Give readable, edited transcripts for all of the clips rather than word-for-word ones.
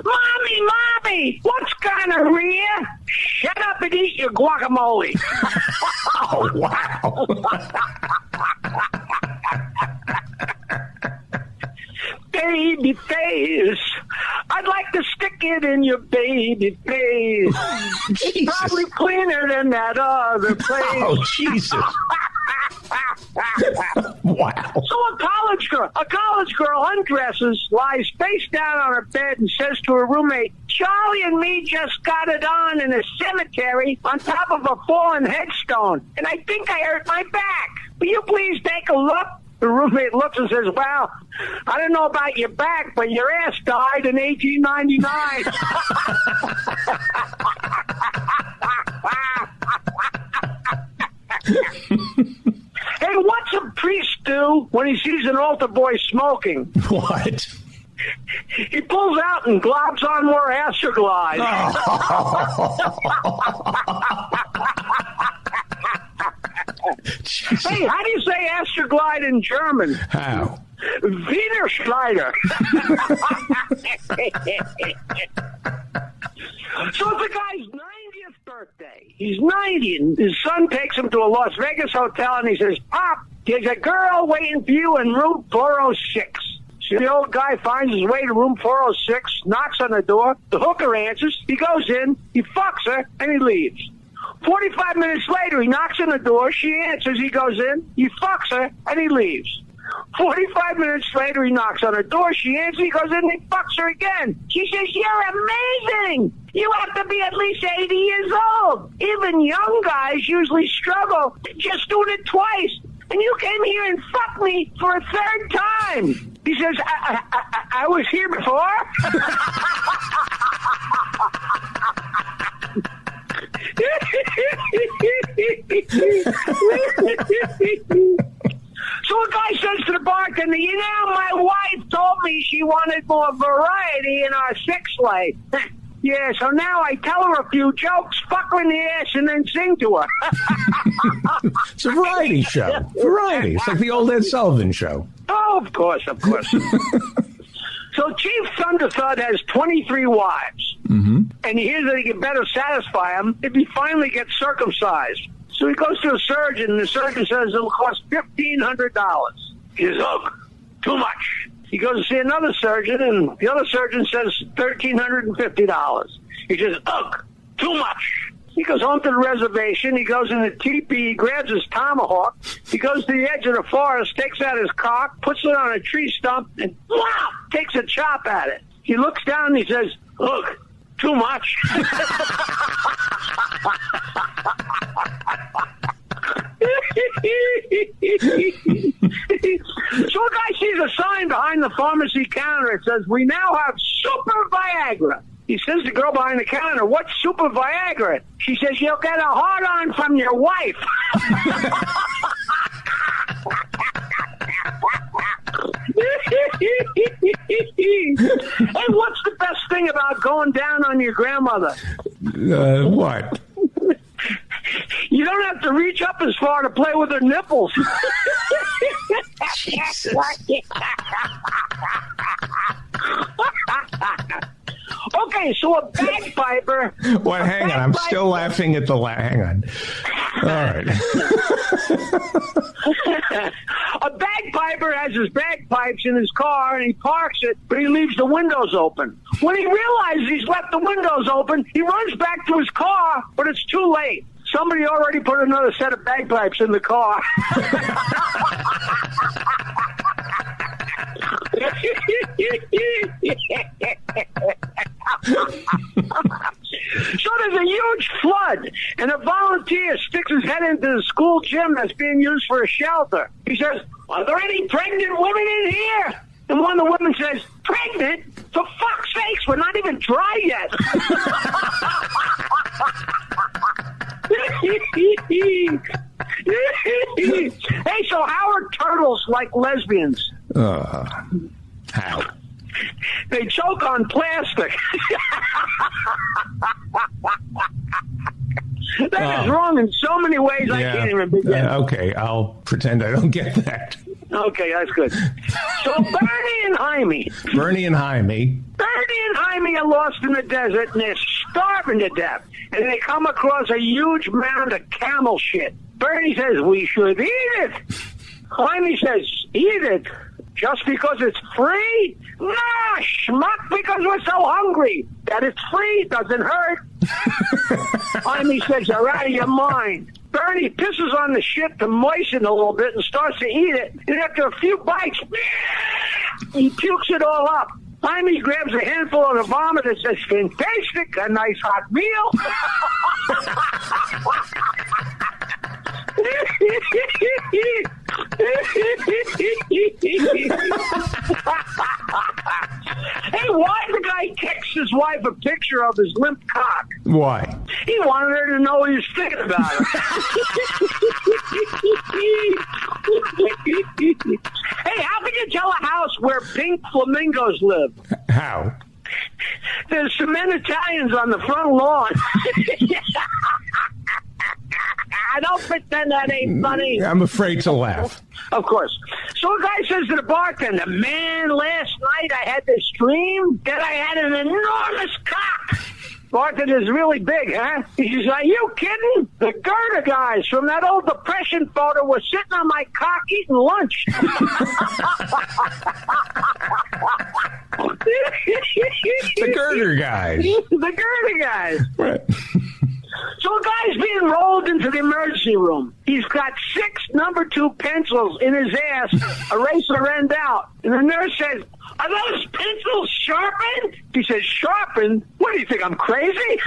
Mommy, what's gonorrhea? Shut up and eat your guacamole. Oh, wow. Baby face, I'd like to stick it in your baby face. It's probably cleaner than that other place. Oh, Jesus. Wow. So a college girl undresses, lies face down on her bed, and says to her roommate, Charlie and me just got it on in a cemetery on top of a fallen headstone, and I think I hurt my back. Will you please take a look? The roommate looks and says, well, I don't know about your back, but your ass died in 1899. Hey, what's a priest do when he sees an altar boy smoking? What? He pulls out and globs on more Astroglide. Hey, how do you say Astroglide in German? How? Wiener Schneider. So it's the guy's 90th birthday. He's 90, and his son takes him to a Las Vegas hotel, and he says, Pop, there's a girl waiting for you in room 406. So the old guy finds his way to room 406, knocks on the door, the hooker answers, he goes in, he fucks her, and he leaves. 45 minutes later, he knocks on the door, she answers, he goes in, he fucks her, and he leaves. 45 minutes later, he knocks on her door, she answers, he goes in, and he fucks her again. She says, you're amazing! You have to be at least 80 years old. Even young guys usually struggle just doing it twice. And you came here and fucked me for a third time. He says, I was here before? So a guy says to the bartender, you know, my wife told me she wanted more variety in our sex life. Yeah, so now I tell her a few jokes, fuck her in the ass, and then sing to her. It's a variety show. Variety. It's like the old Ed Sullivan show. Oh, of course. So Chief Thunderthud has 23 wives. Mm-hmm. And he hears that he can better satisfy them if he finally gets circumcised. So he goes to a surgeon, and the surgeon says it'll cost $1,500. He says, oh, too much. He goes to see another surgeon, and the other surgeon says $1,350. He says, ugh, too much. He goes home to the reservation. He goes in the teepee, he grabs his tomahawk. He goes to the edge of the forest, takes out his cock, puts it on a tree stump, and wow, takes a chop at it. He looks down and he says, look, too much. So a guy sees a sign behind the pharmacy counter. It says, we now have Super Viagra. He says to the girl behind the counter, what's Super Viagra? She says, you'll get a hard-on from your wife. Hey, what's the best thing about going down on your grandmother? What? You don't have to reach up as far to play with her nipples. Jesus. Okay, so a bagpiper... Well, hang on. I'm still laughing at the... hang on. All right. A bagpiper has his bagpipes in his car, and he parks it, but he leaves the windows open. When he realizes he's left the windows open, he runs back to his car, but it's too late. Somebody already put another set of bagpipes in the car. So there's a huge flood, and a volunteer sticks his head into the school gym that's being used for a shelter. He says, are there any pregnant women in here? And one of the women says, pregnant? For fuck's sakes, we're not even dry yet. Hey, so how are turtles like lesbians? How? They choke on plastic. That is wrong in so many ways, I can't even begin. Okay, I'll pretend I don't get that. Okay, that's good. So Bernie and Jaime are lost in the desert, and they're starving to death. And they come across a huge mound of camel shit. Bernie says, we should eat it. Jaime says, eat it? Just because it's free? Nah, schmuck, because we're so hungry. That it's free doesn't hurt. Jaime says, you're out of your mind. Bernie pisses on the shit to moisten a little bit and starts to eat it. And after a few bites, he pukes it all up. Jaime grabs a handful of the vomit and says, fantastic, a nice hot meal. Hey, why did the guy text his wife a picture of his limp cock? Why? He wanted her to know he was thinking about her. Hey, how can you tell a house where pink flamingos live? How? There's cement Italians on the front lawn. I don't pretend that ain't funny. I'm afraid to laugh. Of course. So a guy says to the bartender, man, last night I had this dream that I had an enormous cock. Bartender's really big, huh? He says, are you kidding? The girder guys from that old Depression photo were sitting on my cock eating lunch. The girder guys. The girder guys. Right. So a guy's being rolled into the emergency room. He's got 6 number 2 pencils in his ass, eraser end out. And the nurse says, are those pencils sharpened? He says, sharpened? What do you think, I'm crazy?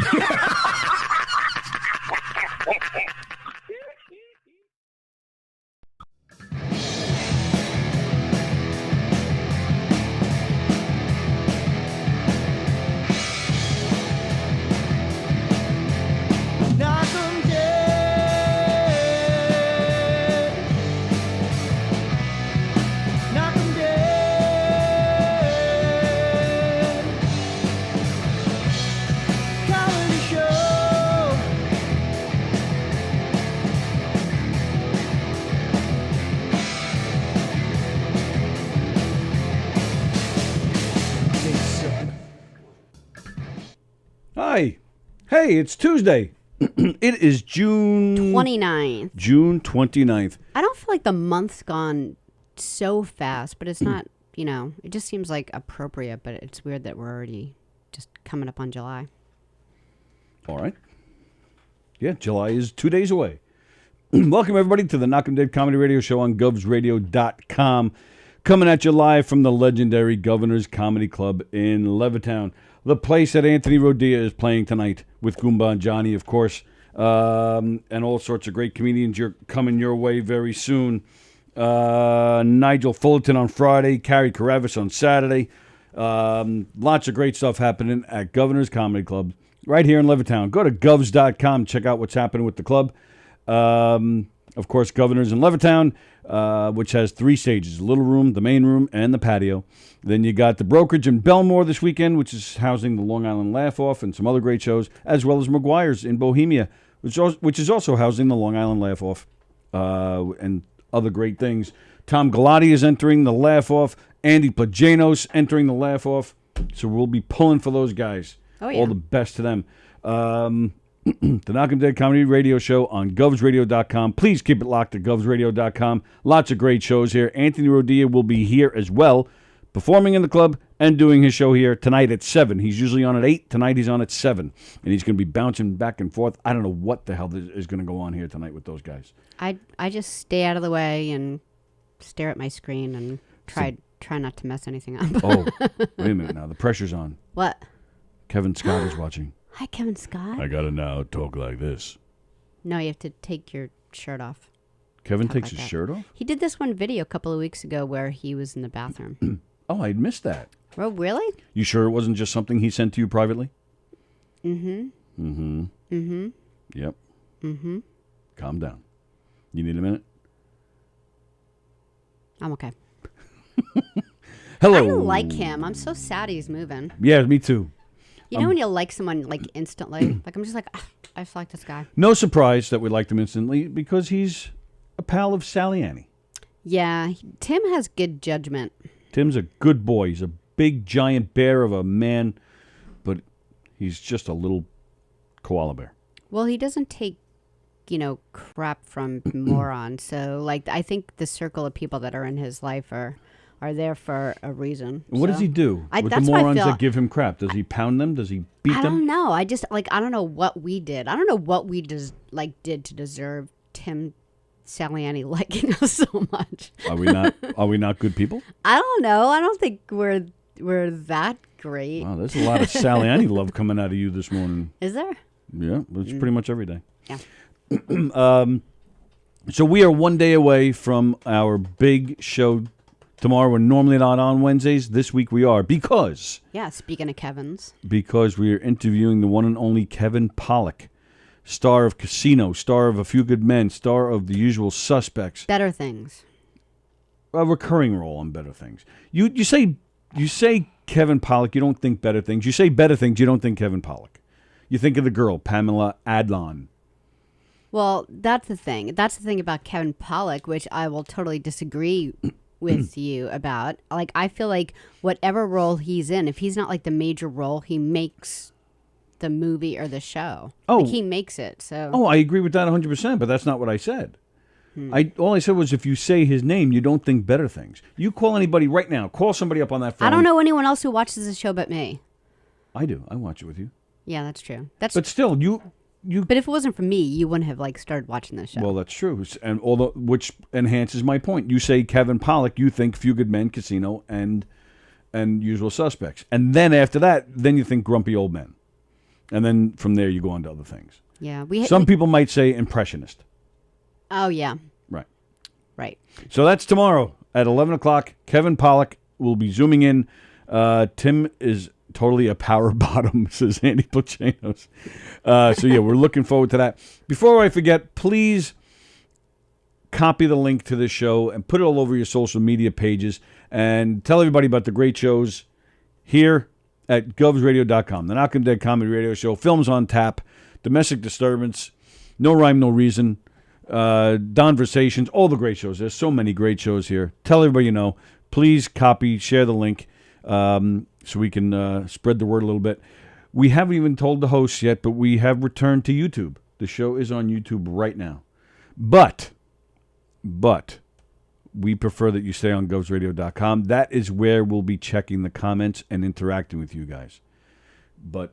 Knockem dead. Knockem dead. Comedy show. Hi. Hey, it's Tuesday. It is June 29th. June 29th. I don't feel like the month's gone so fast, but it's not, it just seems like appropriate, but it's weird that we're already just coming up on July. All right. Yeah, July is 2 days away. Welcome, everybody, to the Knockem Dave Comedy Radio Show on govsradio.com. Coming at you live from the legendary Governor's Comedy Club in Levittown. The place that Anthony Rodia is playing tonight with Goomba and Johnny, of course, and all sorts of great comedians you're coming your way very soon. Nigel Fullerton on Friday, Carrie Karavis on Saturday. Lots of great stuff happening at Governor's Comedy Club right here in Levittown. Go to govs.com, check out what's happening with the club. Of course, Governor's in Levittown, which has 3 stages, the little room, the main room, and the patio. Then you got the Brokerage in Belmore this weekend, which is housing the Long Island Laugh-Off and some other great shows, as well as McGuire's in Bohemia, which is also housing the Long Island Laugh-Off and other great things. Tom Galati is entering the Laugh-Off. Andy Plajanos entering the Laugh-Off. So we'll be pulling for those guys. Oh, yeah. All the best to them. The Knockem Dead Comedy Radio Show on govsradio.com. Please keep it locked at govsradio.com. Lots of great shows here. Anthony Rodia will be here as well, performing in the club and doing his show here tonight at 7. He's usually on at 8. Tonight he's on at 7. And he's going to be bouncing back and forth. I don't know what the hell is going to go on here tonight with those guys. I just stay out of the way and stare at my screen and try not to mess anything up. Oh, wait a minute now. The pressure's on. What? Kevin Scott is watching. Hi, Kevin Scott. I got to now talk like this. No, you have to take your shirt off. Kevin Talk takes like his that. shirt off? He did this one video a couple of weeks ago where he was in the bathroom. Oh, I'd missed that. Oh, really? You sure it wasn't just something he sent to you privately? Mm-hmm. Mm-hmm. Mm-hmm. Yep. Mm-hmm. Calm down. You need a minute? I'm okay. Hello. I like him. I'm so sad he's moving. Yeah, me too. You know when you like someone like instantly? Like I'm just like, I just like this guy. No surprise that we liked him instantly because he's a pal of Sallie Annie. Yeah, Tim has good judgment. Tim's a good boy. He's a big, giant bear of a man, but he's just a little koala bear. Well, he doesn't take, crap from morons. So, I think the circle of people that are in his life are there for a reason. What does he do with the that's why I morons feel- that give him crap? Does he pound them? Does he beat I them? don't know. I just I don't know what we did. I don't know what we did to deserve Tim Saliani liking us so much. Are we not? Are we not good people? I don't know. I don't think we're that great. Wow, there's a lot of Saliani love coming out of you this morning. Is there? Yeah, it's pretty much every day. Yeah. So we are one day away from our big show tomorrow. We're normally not on Wednesdays. This week we are because Yeah. Speaking of Kevin's, we are interviewing the one and only Kevin Pollak, star of Casino, star of A Few Good Men, star of The Usual Suspects, Better Things. a recurring role on Better Things. You say Kevin Pollak, you don't think Better Things. You say Better Things, you don't think Kevin Pollak. You think of the girl, Pamela Adlon. Well, that's the thing. That's the thing about Kevin Pollak, which I will totally disagree with you about. I feel like whatever role he's in, if he's not the major role, he makes the movie or the show. Oh. He makes it. So. Oh, I agree with that 100%, but that's not what I said. All I said was if you say his name, you don't think Better Things. You call anybody right now. Call somebody up on that phone. I don't know anyone else who watches the show but me. I do. I watch it with you. Yeah, that's true. But still, you. But if it wasn't for me, you wouldn't have started watching this show. Well, that's true, and which enhances my point. You say Kevin Pollak, you think Few Good Men, Casino, and Usual Suspects, and then after that, then you think Grumpy Old Men, and then from there you go on to other things. Yeah, Some people might say Impressionist. Oh yeah, Right. right. So that's tomorrow at 11 o'clock. Kevin Pollak will be zooming in. Tim is totally a power bottom, says Andy Plachanos. So, yeah, we're looking forward to that. Before I forget, please copy the link to this show and put it all over your social media pages and tell everybody about the great shows here at govsradio.com. The Knockem Dead Comedy Radio Show, Films on Tap, Domestic Disturbance, No Rhyme, No Reason, Donversations, all the great shows. There's so many great shows here. Tell everybody you know. Please copy, share the link so we can spread the word a little bit. We haven't even told the hosts yet, but we have returned to YouTube. The show is on YouTube right now. But we prefer that you stay on govsradio.com. That is where we'll be checking the comments and interacting with you guys. But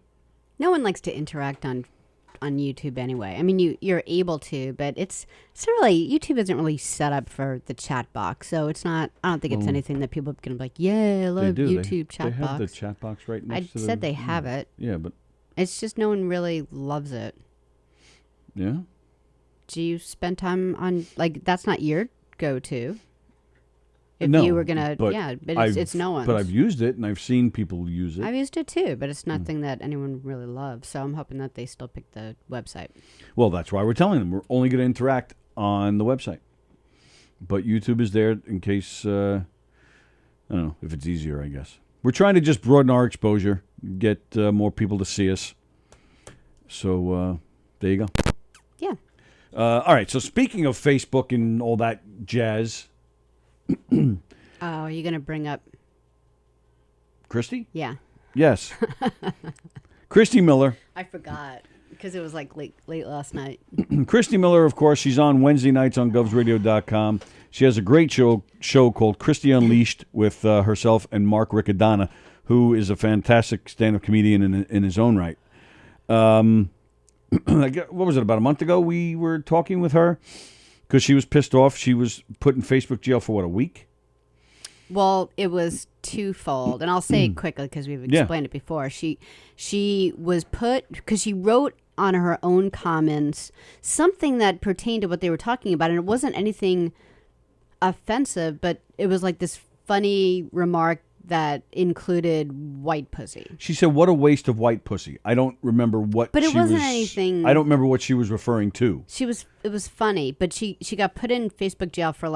No one likes to interact on YouTube anyway. I mean, you're able to, but it's not really, YouTube isn't really set up for the chat box, so it's not. I don't think it's anything that people are gonna be like, yeah, I love YouTube chat they box. have the chat box right next to said they have it. Yeah, but It's just no one really loves it. yeah. Do you spend time on that's not your go-to? If No, you were gonna, but but it's no one's. But I've used it, and I've seen people use it. I've used it too, but it's nothing that anyone really loves. So I'm hoping that they still pick the website. Well, that's why we're telling them. We're only going to interact on the website. But YouTube is there in case, I don't know, if it's easier, I guess. We're trying to just broaden our exposure, get more people to see us. So there you go. Yeah. All right, so speaking of Facebook and all that jazz, Oh, are you gonna bring up? Christy? Yeah. Yes. Christy Miller. I forgot because it was late last night. Christy Miller, of course, she's on Wednesday nights on govsradio.com. She has a great show called Christy Unleashed with herself and Mark Riccadonna, who is a fantastic stand-up comedian in his own right. What was it, about a month ago we were talking with her because she was pissed off. She was put in Facebook jail for, a week? Well, it was twofold, and I'll say it quickly because we've explained it before. She was put because she wrote on her own comments something that pertained to what they were talking about, and it wasn't anything offensive, but it was this funny remark that included white pussy. She said, "What a waste of white pussy." I don't remember what. But it she wasn't was, anything. I don't remember what she was referring to. It was funny, but she got put in Facebook jail for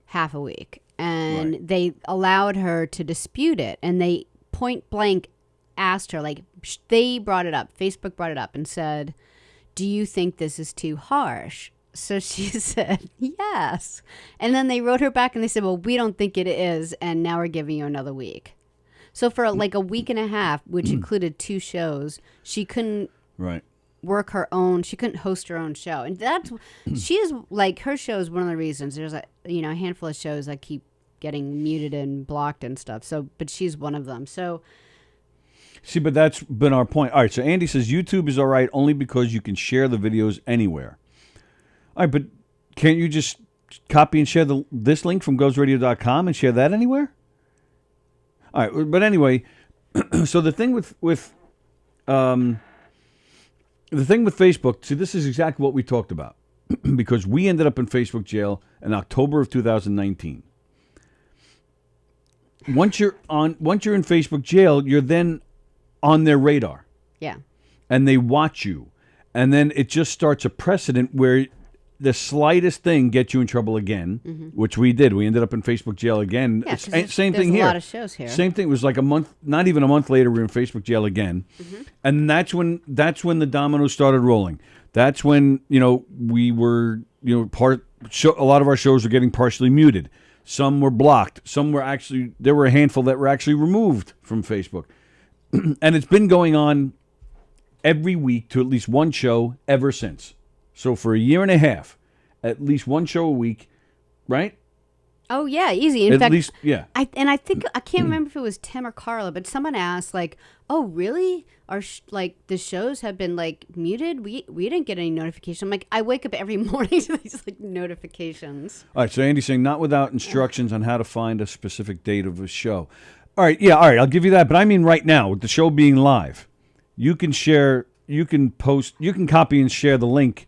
half a week. And Right. they allowed her to dispute it, and they point blank asked her, they brought it up, Facebook brought it up and said, do you think this is too harsh? So she said, yes. And then they wrote her back and they said, well, we don't think it is. And now we're giving you another week. So for like a week and a half, which included 2 shows, she couldn't work her own. She couldn't host her own show. And she is like, her show is one of the reasons. There's a handful of shows that keep getting muted and blocked and stuff. So, but she's one of them. So. See, but that's been our point. All right. So Andy says YouTube is all right only because you can share the videos anywhere. All right, but can't you just copy and share this link from govsradio.com and share that anywhere? All right, but anyway, so the thing with Facebook, see, this is exactly what we talked about because we ended up in Facebook jail in October of 2019. Once you're in Facebook jail, you're then on their radar. Yeah. And they watch you. And then it just starts a precedent where the slightest thing gets you in trouble again, which we did. We ended up in Facebook jail again. Yeah, same thing here. There's a lot of shows here. Same thing. It was like a month, not even a month later, we were in Facebook jail again. And that's when the dominoes started rolling. That's when, we were, a lot of our shows were getting partially muted. Some were blocked. Some were actually, there were a handful that were actually removed from Facebook. And it's been going on every week to at least one show ever since. So for a year and a half, at least one show a week, right? Oh yeah, easy. In at fact, least, yeah. I think I can't remember if it was Tim or Carla, but someone asked like, "Oh, really? Are the shows have been like muted? We didn't get any notification." I'm like, I wake up every morning to these like notifications. All right, so Andy's saying not without instructions on how to find a specific date of a show. All right, yeah, all right, I'll give you that. But I mean, right now with the show being live, you can share, you can post, you can copy and share the link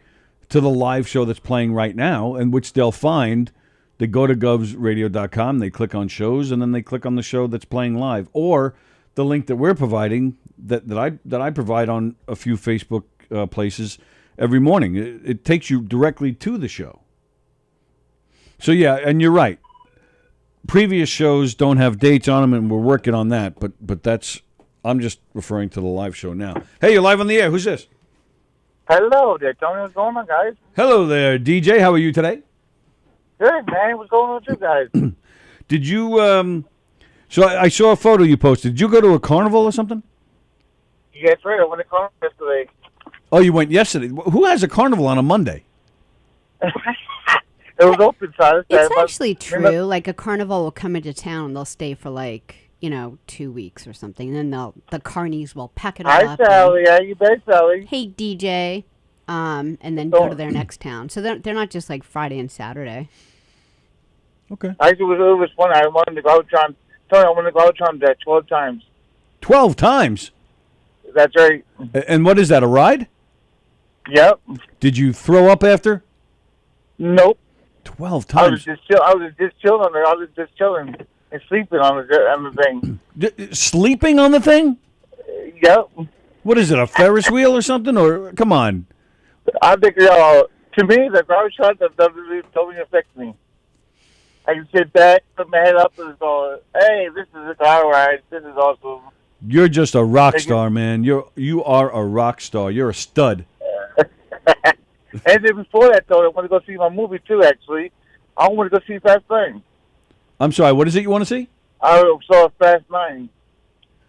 to the live show that's playing right now, and which they'll find. They go to govsradio.com, they click on shows, and then they click on the show that's playing live, or the link that we're providing that I provide on a few Facebook places every morning. It takes you directly to the show. So yeah, and you're right. Previous shows don't have dates on them, and we're working on that. But that's, I'm just referring to the live show now. Hey, you're live on the air. Who's this? Hello there, Tony. What's going on, guys? Hello there, DJ. How are you today? Good, man. What's going on with you guys? Did you, so I saw a photo you posted. Did you go to a carnival or something? Yeah, that's right. I went to carnival yesterday. Oh, you went yesterday. Who has a carnival on a Monday? It was open, so It's actually true. Like a carnival will come into town, they'll stay for 2 weeks or something, and then the carnies will pack it all Hi, up. Sallie. How you been, Sallie? Hey, DJ. And then go to their next town. So they're not just like Friday and Saturday. Okay. Actually, it was fun. I wanted to go out on. Tony, I wanted to go out on that 12 times. 12 times? That's right. And what is that, a ride? Yep. Did you throw up after? Nope. 12 I times. was just chilling there. I was just chilling and sleeping on the thing. Sleeping on the thing? Yep. What is it, a Ferris wheel or something? Or come on. I think, to me, the garbage shot that doesn't totally affect me. I can sit back, put my head up, and go, hey, this is a car ride. This is awesome. You're just a rock star, man. You are a rock star. You're a stud. And then before that, though, I want to go see my movie, too, actually. I want to go see Fast 9. I'm sorry, what is it you want to see? I saw Fast 9.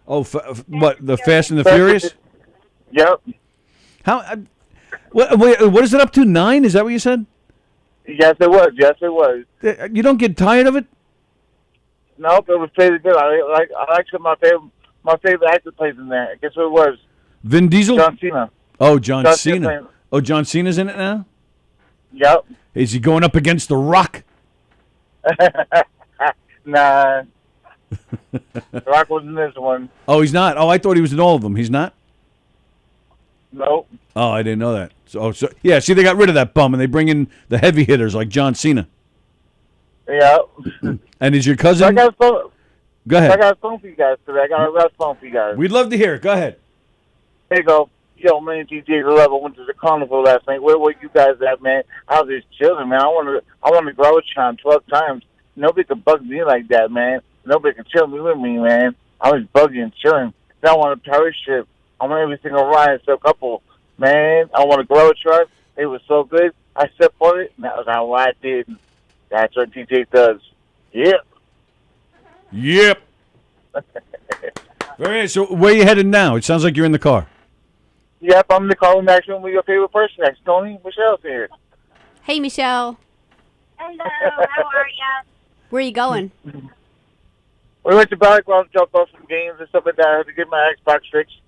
Oh, what, the Fast and the Furious? Yep. How? What is it up to, 9? Is that what you said? Yes, it was. Yes, it was. You don't get tired of it? Nope, it was pretty good. I like my favorite actor plays in there. Guess who it was? Vin Diesel? John Cena. Oh, John Cena. Oh, John Cena's in it now? Yep. Is he going up against The Rock? Nah. The Rock was in this one. Oh, he's not? Oh, I thought he was in all of them. He's not? Nope. Oh, I didn't know that. So yeah, see, they got rid of that bum, and they bring in the heavy hitters like John Cena. Yeah. And is your cousin... Go ahead. I got a song for you guys today. I got a rap song for you guys. We'd love to hear it. Go ahead. Here you go. Yo, man, DJ Love. I went to the carnival last night. Where were you guys at, man? I was just chilling, man. I want to grow a charm 12 times. Nobody can bug me like that, man. Nobody can chill me with me, man. I was bugging and chilling. Then I want a Paris trip. I want every single ride, so a couple. Man, I want to grow a truck. It was so good. I support it, and that was how I did. That's what DJ does. Yep. Yep. Very nice. So where are you headed now? It sounds like you're in the car. Yep, I'm the calling action with your favorite person next. Tony, Michelle's here. Hey, Michelle. Hello, how are ya? Where are you going? We went to Valley Ground, jumped off some games and stuff like that. I had to get my Xbox fixed.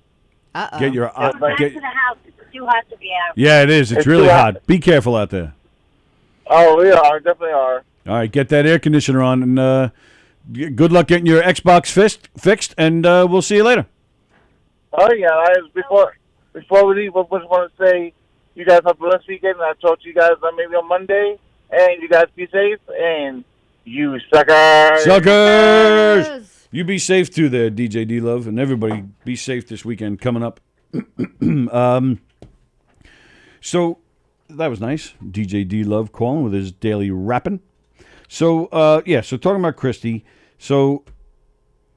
Uh-oh. Get your Back to the house. It's too hot to be out. Yeah, it is. It's really too hot. hot. Be careful out there. Oh, we are. Definitely are. All right, get that air conditioner on, and good luck getting your Xbox fixed, and we'll see you later. Oh, yeah. Before we leave, I just want to say you guys have a blessed weekend, and I'll talk to you guys maybe on Monday. And you guys be safe, and you suckers. Suckers! You be safe too there, DJ D-Love, and everybody be safe this weekend coming up. So that was nice. DJ D-Love calling with his daily rapping. So, so talking about Christy. So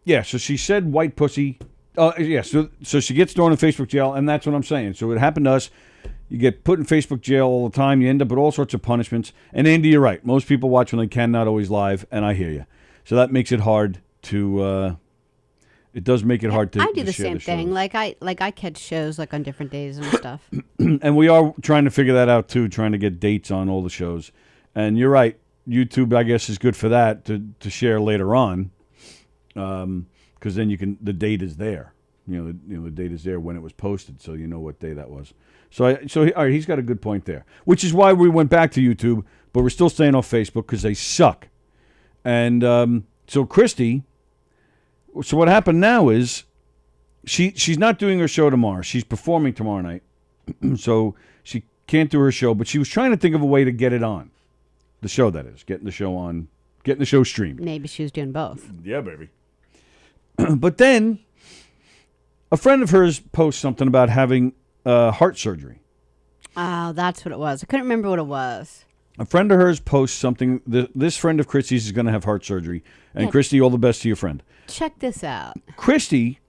she said white pussy. So she gets thrown in Facebook jail, and that's what I'm saying. So it happened to us. You get put in Facebook jail all the time. You end up with all sorts of punishments. And Andy, you're right. Most people watch when they can, not always live, and I hear you. So that makes it hard to. It does make it hard to. I do to the share same thing. shows. Like I catch shows like on different days and stuff. And we are trying to figure that out too, trying to get dates on all the shows. And you're right. YouTube, I guess, is good for that to share later on, because then the date is there. The date is there when it was posted, so you know what day that was. So all right, he's got a good point there, which is why we went back to YouTube, but we're still staying off Facebook because they suck. And so Christy, so what happened now is she's not doing her show tomorrow. She's performing tomorrow night, so she can't do her show. But she was trying to think of a way to get it on, the show that is, getting the show on, getting the show streamed. Maybe she was doing both. Yeah, baby. But then a friend of hers posts something about having heart surgery. Oh, that's what it was. I couldn't remember what it was. A friend of hers posts something. This friend of Christy's is going to have heart surgery. And Christy, all the best to your friend. Check this out. Christy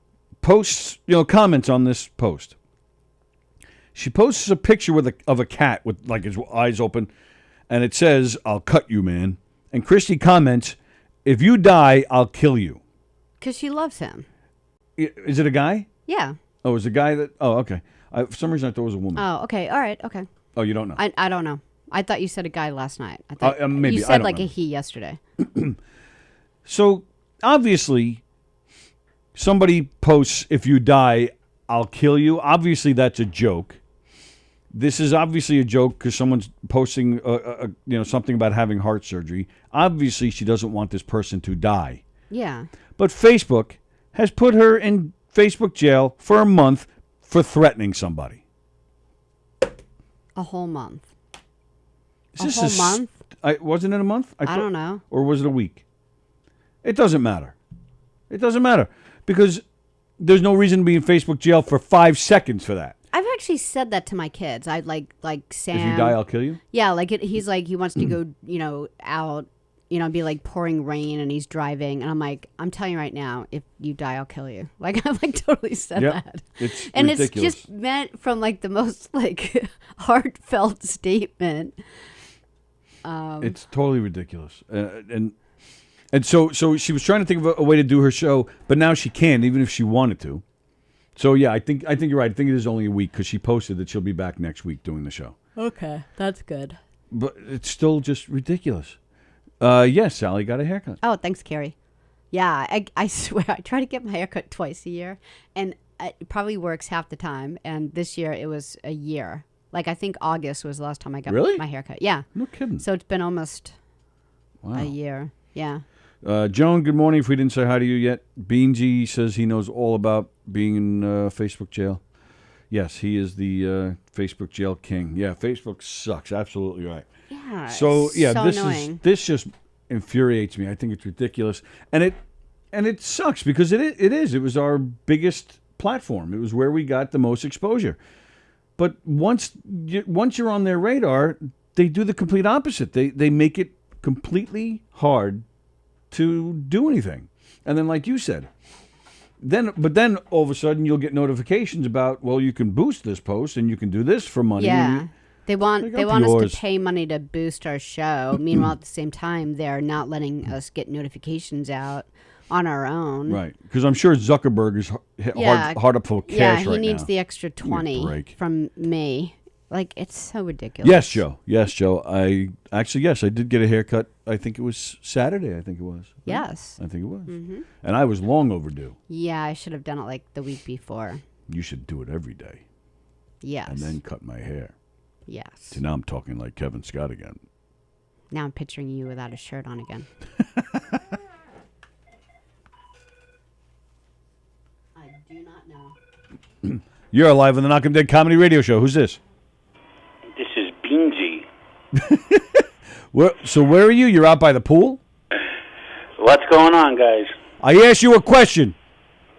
posts, comments on this post. She posts a picture of a cat with like his eyes open, and it says, "I'll cut you, man." And Christy comments, "If you die, I'll kill you." Because she loves him. Is it a guy? Yeah. Oh, is a guy that? Oh, okay. For some reason, I thought it was a woman. Oh, okay. All right. Okay. Oh, you don't know? I don't know. I thought you said a guy last night. I thought maybe. you I said don't like know. a he yesterday. So obviously, somebody posts, "If you die, I'll kill you." Obviously, that's a joke. This is obviously a joke because someone's posting, something about having heart surgery. Obviously, she doesn't want this person to die. Yeah. But Facebook has put her in Facebook jail for a month for threatening somebody. A whole month. Is A this whole month? Wasn't it a month? I don't know. Or was it a week? It doesn't matter. It doesn't matter because there's no reason to be in Facebook jail for 5 seconds for that. I've actually said that to my kids. I like Sam. If you die, I'll kill you? Yeah, he's like he wants to go, out, be like pouring rain and he's driving and I'm like, I'm telling you right now, if you die, I'll kill you. Like I've totally said that. It's and ridiculous. It's just meant from the most heartfelt statement. It's totally ridiculous. And so she was trying to think of a way to do her show, but now she can't, even if she wanted to. So yeah, I think you're right. I think it is only a week because she posted that she'll be back next week doing the show. Okay, that's good. But it's still just ridiculous. Yes, Sallie got a haircut. Oh, thanks, Carrie. Yeah, I swear I try to get my haircut twice a year, and it probably works half the time. And this year it was a year. I think August was the last time I got my haircut. Yeah. No kidding. So it's been almost a year. Yeah. Joan, good morning. If we didn't say hi to you yet, Beansy says he knows all about being in Facebook jail. Yes, he is the Facebook jail king. Yeah, Facebook sucks. Absolutely right. Yeah. So yeah, so this annoying. this just infuriates me. I think it's ridiculous, and it sucks because it is. It was our biggest platform. It was where we got the most exposure. But once you're on their radar, they do the complete opposite. They make it completely hard to do anything. And then, like you said, then all of a sudden you'll get notifications about, well, you can boost this post and you can do this for money. Yeah. They want Like, up us yours. to pay money to boost our show. Meanwhile, at the same time, they're not letting us get notifications out on our own. Right. Because I'm sure Zuckerberg is hard up for cash Yeah, he right needs now. the extra Give me a 20 break. from me. Like, it's so ridiculous. Yes, Joe. Yes, Joe. I did get a haircut. I think it was Saturday. I think it was. Yes. I think it was. And I was long overdue. Yeah, I should have done it like the week before. You should do it every day Yes. and then cut my hair. Yes. See, now I'm talking like Kevin Scott again. Now I'm picturing you without a shirt on again. I do not know. You're live on the Knockem Dead Comedy Radio Show. Who's this? This is Beansy. So where are you? You're out by the pool? What's going on, guys? I asked you a question.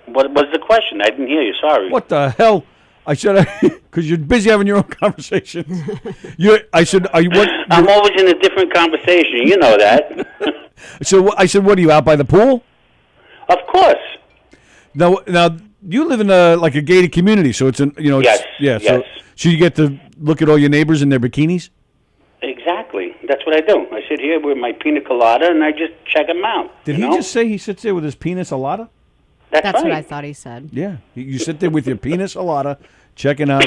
What was the question? I didn't hear you. Sorry. What the hell? I said, because you're busy having your own conversation. I said, are you what? I'm always in a different conversation. You know that. So I said, what are you out by the pool? Of course. Now you live in like a gated community, so it's Yes, yeah. yes. So you get to look at all your neighbors in their bikinis. Exactly. That's what I do. I sit here with my pina colada and I just check them out. Did he just say he sits there with his penis colada? That's right. what I thought he said. Yeah, you sit there with your penis colada, checking out.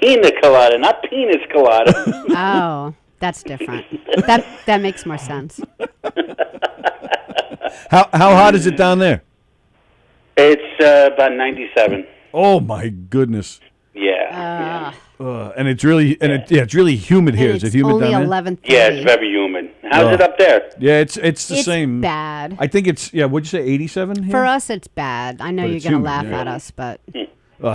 Pina colada, not penis colada. Oh, that's different. That makes more sense. How hot is it down there? It's about 97. Oh my goodness! Yeah. And it's really it's really humid here. Is it humid only down there? 11:30. Yeah, it's very humid. How's it up there? Yeah, it's the It's same. bad. I think it's what'd you say, 87 here? For us, it's bad. I know But you're it's gonna humid, laugh yeah. at us, but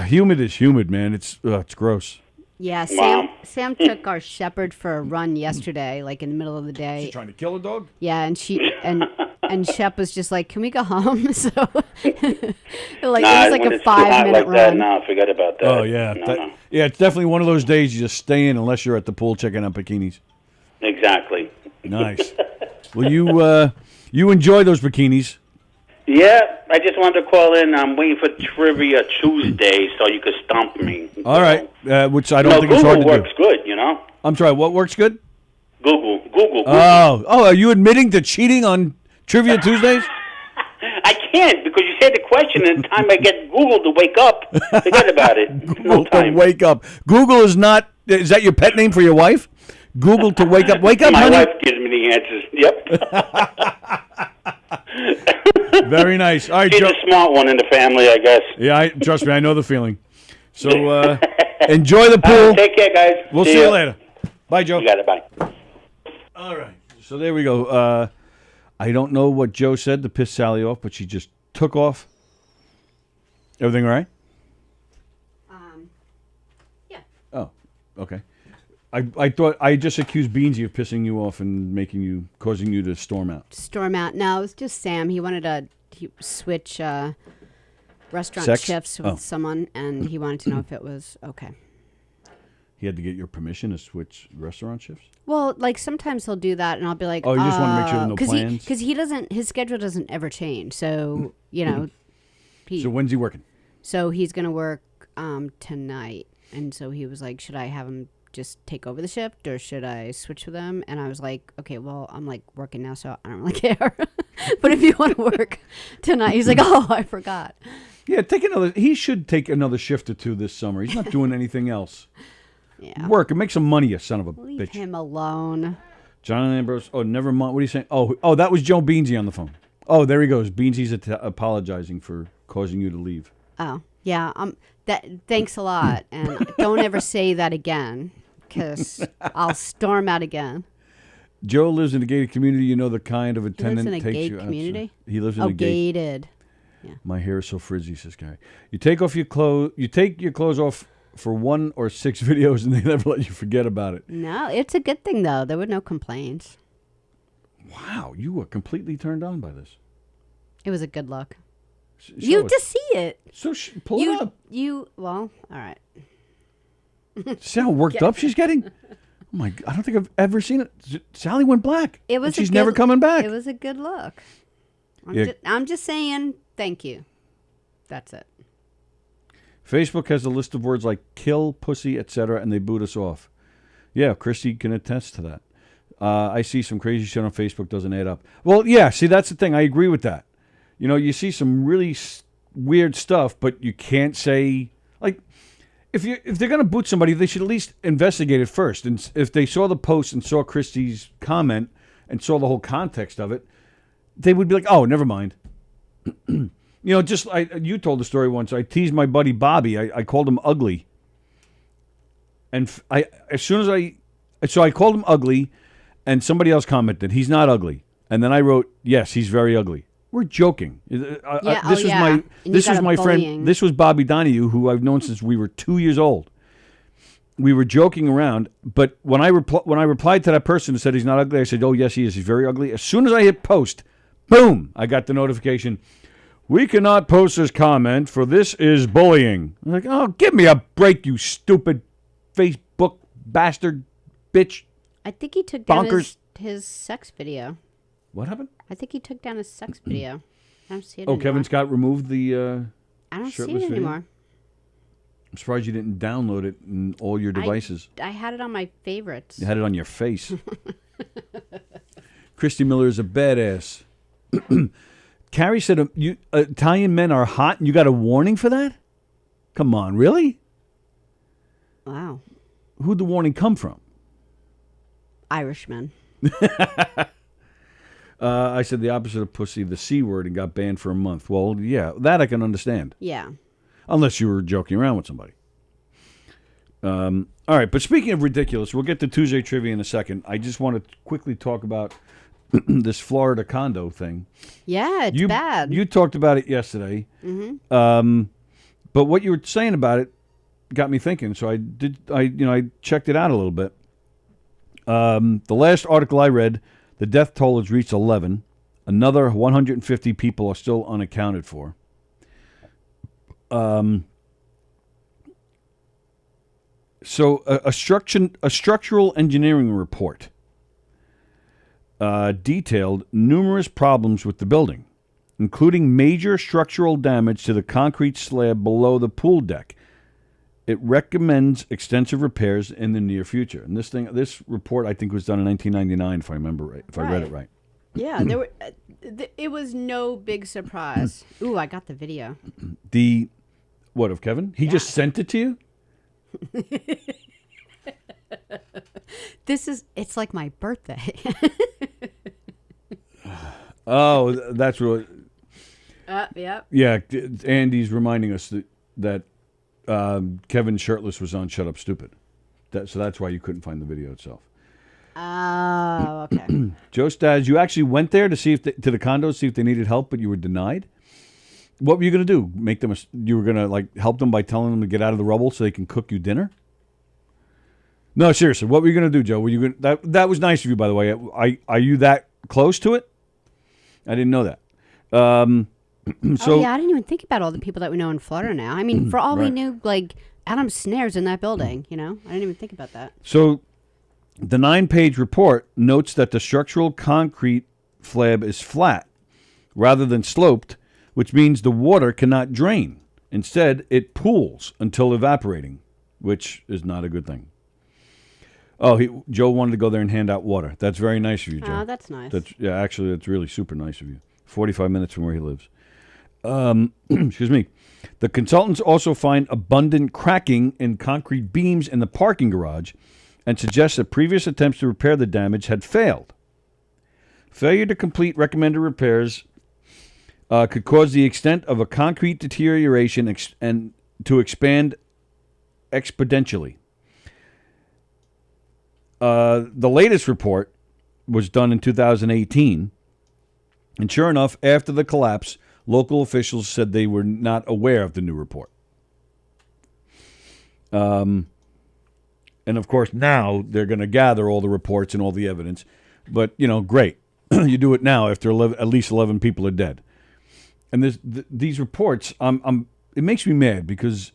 Humid is humid, man. It's gross. yeah. Wow. Sam took our shepherd for a run yesterday, like in the middle of the day. Trying to kill a dog? Yeah, and Shep was just like, "Can we go home?" So it was like when a it's too hot 5-minute like that, run. no, forget about that. Oh yeah, No. yeah. It's definitely one of those days you just stay in unless you're at the pool checking out bikinis. Exactly. Nice. Well, you enjoy those bikinis. Yeah, I just wanted to call in. I'm waiting for Trivia Tuesday so you could stump me. All right, which I don't think Google it's hard to works do. good, you know? I'm sorry. What works good? Google. Oh, are you admitting to cheating on Trivia Tuesdays? I can't because you said the question and the time I get Google to wake up, forget about it. Google No to time. wake up. Google is not. Is that your pet name for your wife? Google to wake up. Wake up, My honey. wife gives me the answers. Yep. Very nice. All right, She's Joe. a smart one in the family, I guess. Yeah, trust me, I know the feeling. So enjoy the pool. Take care, guys. We'll see you later. Bye, Joe. You got it. Bye. All right. So there we go. I don't know what Joe said to piss Sallie off, but she just took off. Everything all right? Yeah. Oh, okay. I thought I just accused Beansy of pissing you off and causing you to storm out. Storm out. No, it was just Sam. He wanted to switch restaurant Sex? shifts with Oh. someone, and he wanted to know if it was okay. He had to get your permission to switch restaurant shifts? Well, like sometimes he'll do that, and I'll be like, Oh, you just want to make sure there are no plans? Because he doesn't, his schedule doesn't ever change. So So when's he working? So he's gonna work tonight, and so he was like, should I have him just take over the shift, or should I switch with him? And I was like, okay, well, I'm like working now, so I don't really care. But if you want to work tonight, he's like, oh, I forgot. Yeah, he should take another shift or two this summer. He's not doing anything else. Yeah. Work and make some money, you son of a Leave bitch. him alone. John Ambrose. Oh, never mind. What are you saying? Oh, that was Joe Beansy on the phone. Oh, there he goes. Beansy's apologizing for causing you to leave. Oh, yeah. Thanks a lot, and don't ever say that again, because I'll storm out again. Joe lives in a gated community. You know the kind of attendant in a takes gated you outside. community? He lives in Oh, a gate. gated. My hair is so frizzy, says Guy. You take your clothes off for 1 or 6 videos, and they never let you forget about it. No, it's a good thing though. There were no complaints. Wow, you were completely turned on by this. It was a good look. Show To see it. So pull it up. Well, all right. See how worked up she's getting? Oh my! I don't think I've ever seen it. Sallie went black. It was. And she's never coming back. It was a good look. Yeah. I'm just saying. Thank you. That's it. Facebook has a list of words like kill, pussy, etc., and they boot us off. Yeah, Christy can attest to that. I see some crazy shit on Facebook doesn't add up. Well, yeah, see, that's the thing. I agree with that. You know, you see some really weird stuff, but you can't say, like, if they're going to boot somebody, they should at least investigate it first. And if they saw the post and saw Christy's comment and saw the whole context of it, they would be like, oh, never mind. You know, you told the story once. I teased my buddy Bobby. I called him ugly. And I called him ugly, and somebody else commented, he's not ugly. And then I wrote, yes, he's very ugly. We're joking. This was my friend. This was Bobby Donahue, who I've known since we were 2 years old. We were joking around, but when I replied to that person who said he's not ugly, I said, oh, yes, he is. He's very ugly. As soon as I hit post, boom, I got the notification. We cannot post this comment, for this is bullying. I'm like, oh, give me a break, you stupid Facebook bastard bitch. I think he took down his sex video. What happened? I think he took down his sex video. I don't see it anymore. Kevin Scott removed the I don't see it anymore. I'm surprised you didn't download it in all your devices. I had it on my favorites. You had it on your face. Christy Miller is a badass. Carrie said Italian men are hot, and you got a warning for that? Come on, really? Wow. Who'd the warning come from? Irishmen. I said the opposite of pussy, the C word, and got banned for a month. Well, yeah, that I can understand. Yeah. Unless you were joking around with somebody. All right, but speaking of ridiculous, we'll get to Tuesday trivia in a second. I just want to quickly talk about this Florida condo thing. Yeah, it's bad. You talked about it yesterday. Mm-hmm. But what you were saying about it got me thinking, so I checked it out a little bit. The last article I read, the death toll has reached 11. Another 150 people are still unaccounted for. So a structural engineering report detailed numerous problems with the building, including major structural damage to the concrete slab below the pool deck. It recommends extensive repairs in the near future. And this report, I think, was done in 1999, if I remember right, if I read it right. Yeah, it was no big surprise. Ooh, I got the video. What, of Kevin? He just sent it to you? It's like my birthday. Oh, that's really... Yep. Yeah, Andy's reminding us that Kevin shirtless was on Shut Up Stupid. So that's why you couldn't find the video itself. Oh, okay. Joe Staz, you actually went there to see to the condo, see if they needed help, but you were denied? What were you going to do? You were going to help them by telling them to get out of the rubble so they can cook you dinner? No, seriously, what were you going to do, Joe? Were you going that was nice of you, by the way. Are you that close to it? I didn't know that. So I didn't even think about all the people that we know in Florida now. I mean, for all we knew, Adam Snare's in that building, I didn't even think about that. So the 9-page report notes that the structural concrete slab is flat rather than sloped, which means the water cannot drain. Instead, it pools until evaporating, which is not a good thing. Oh, Joe wanted to go there and hand out water. That's very nice of you, Joe. Oh, that's nice. Actually, that's really super nice of you. 45 minutes from where he lives. Excuse me. The consultants also find abundant cracking in concrete beams in the parking garage and suggest that previous attempts to repair the damage had failed. Failure to complete recommended repairs could cause the extent of a concrete deterioration and to expand exponentially. The latest report was done in 2018, and sure enough, after the collapse, local officials said they were not aware of the new report. And of course, now they're going to gather all the reports and all the evidence. But, great. You do it now after at least 11 people are dead. And these reports, it makes me mad because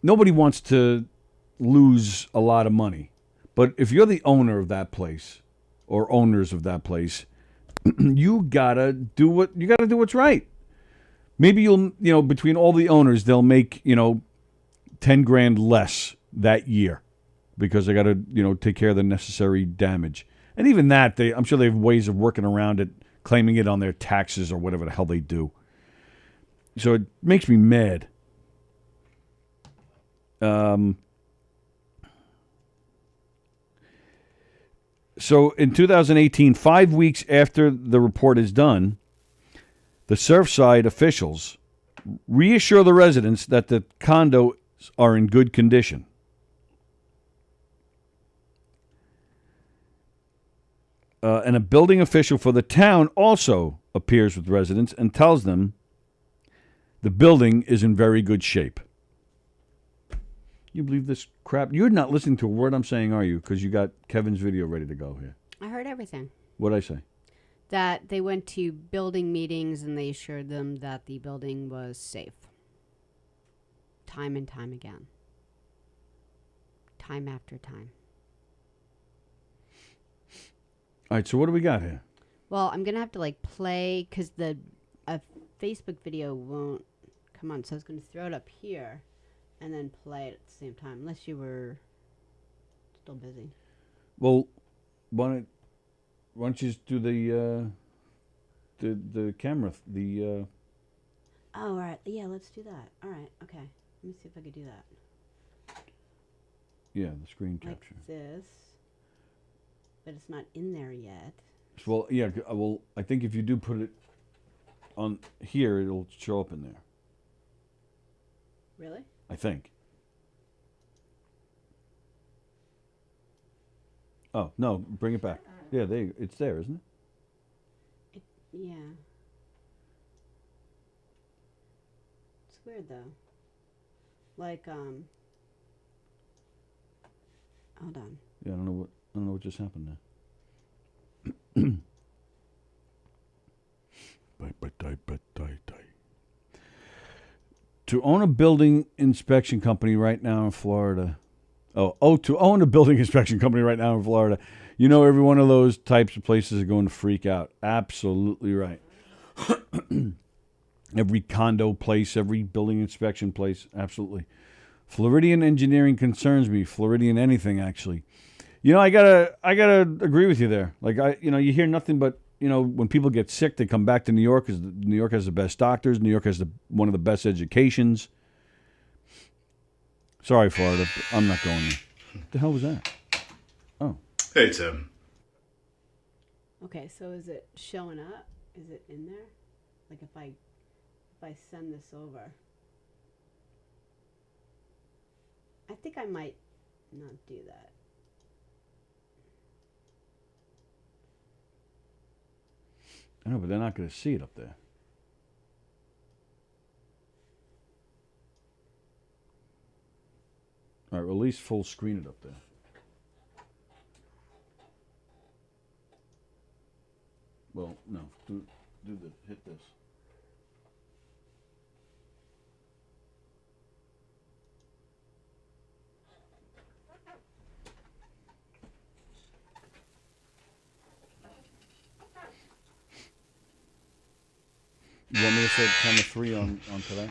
nobody wants to lose a lot of money. But if you're the owner of that place or owners of that place, you gotta do what's right. Maybe you'll, between all the owners, they'll make, $10,000 less that year because they got to, take care of the necessary damage. And even that, I'm sure they have ways of working around it, claiming it on their taxes or whatever the hell they do. So it makes me mad. So in 2018, 5 weeks after the report is done, the Surfside officials reassure the residents that the condos are in good condition. And a building official for the town also appears with residents and tells them the building is in very good shape. You believe this crap? You're not listening to a word I'm saying, are you? Because you got Kevin's video ready to go here. I heard everything. What'd I say? That they went to building meetings and they assured them that the building was safe. Time and time again. Time after time. All right, so what do we got here? Well, I'm going to have to play because a Facebook video won't come on. So I was going to throw it up here and then play it at the same time, unless you were still busy. Well, why don't you just do the camera, Oh, all right. Yeah, let's do that. All right. Okay. Let me see if I could do that. Yeah, the screen capture. Like this. But it's not in there yet. Well, yeah. Well, I think if you do put it on here, it'll show up in there. Really? I think. Oh no! Bring it back. Yeah, it's there, isn't it? Yeah. It's weird though. Hold on. Yeah, I don't know what just happened there. To own a building inspection company right now in Florida. To own a building inspection company right now in Florida. Every one of those types of places are going to freak out. Absolutely right. Every condo place, every building inspection place, absolutely. Floridian engineering concerns me. Floridian anything, actually. I gotta agree with you there. You hear nothing but, when people get sick, they come back to New York because New York has the best doctors. New York has one of the best educations. Sorry, Florida, but I'm not going there. What the hell was that? Oh. Hey, Tim. Okay, so is it showing up? Is it in there? Like if I send this over. I think I might not do that. I know, but they're not going to see it up there. All right, well, at least full screen it up there. Well, no, hit this. You want me to set camera 3 on today?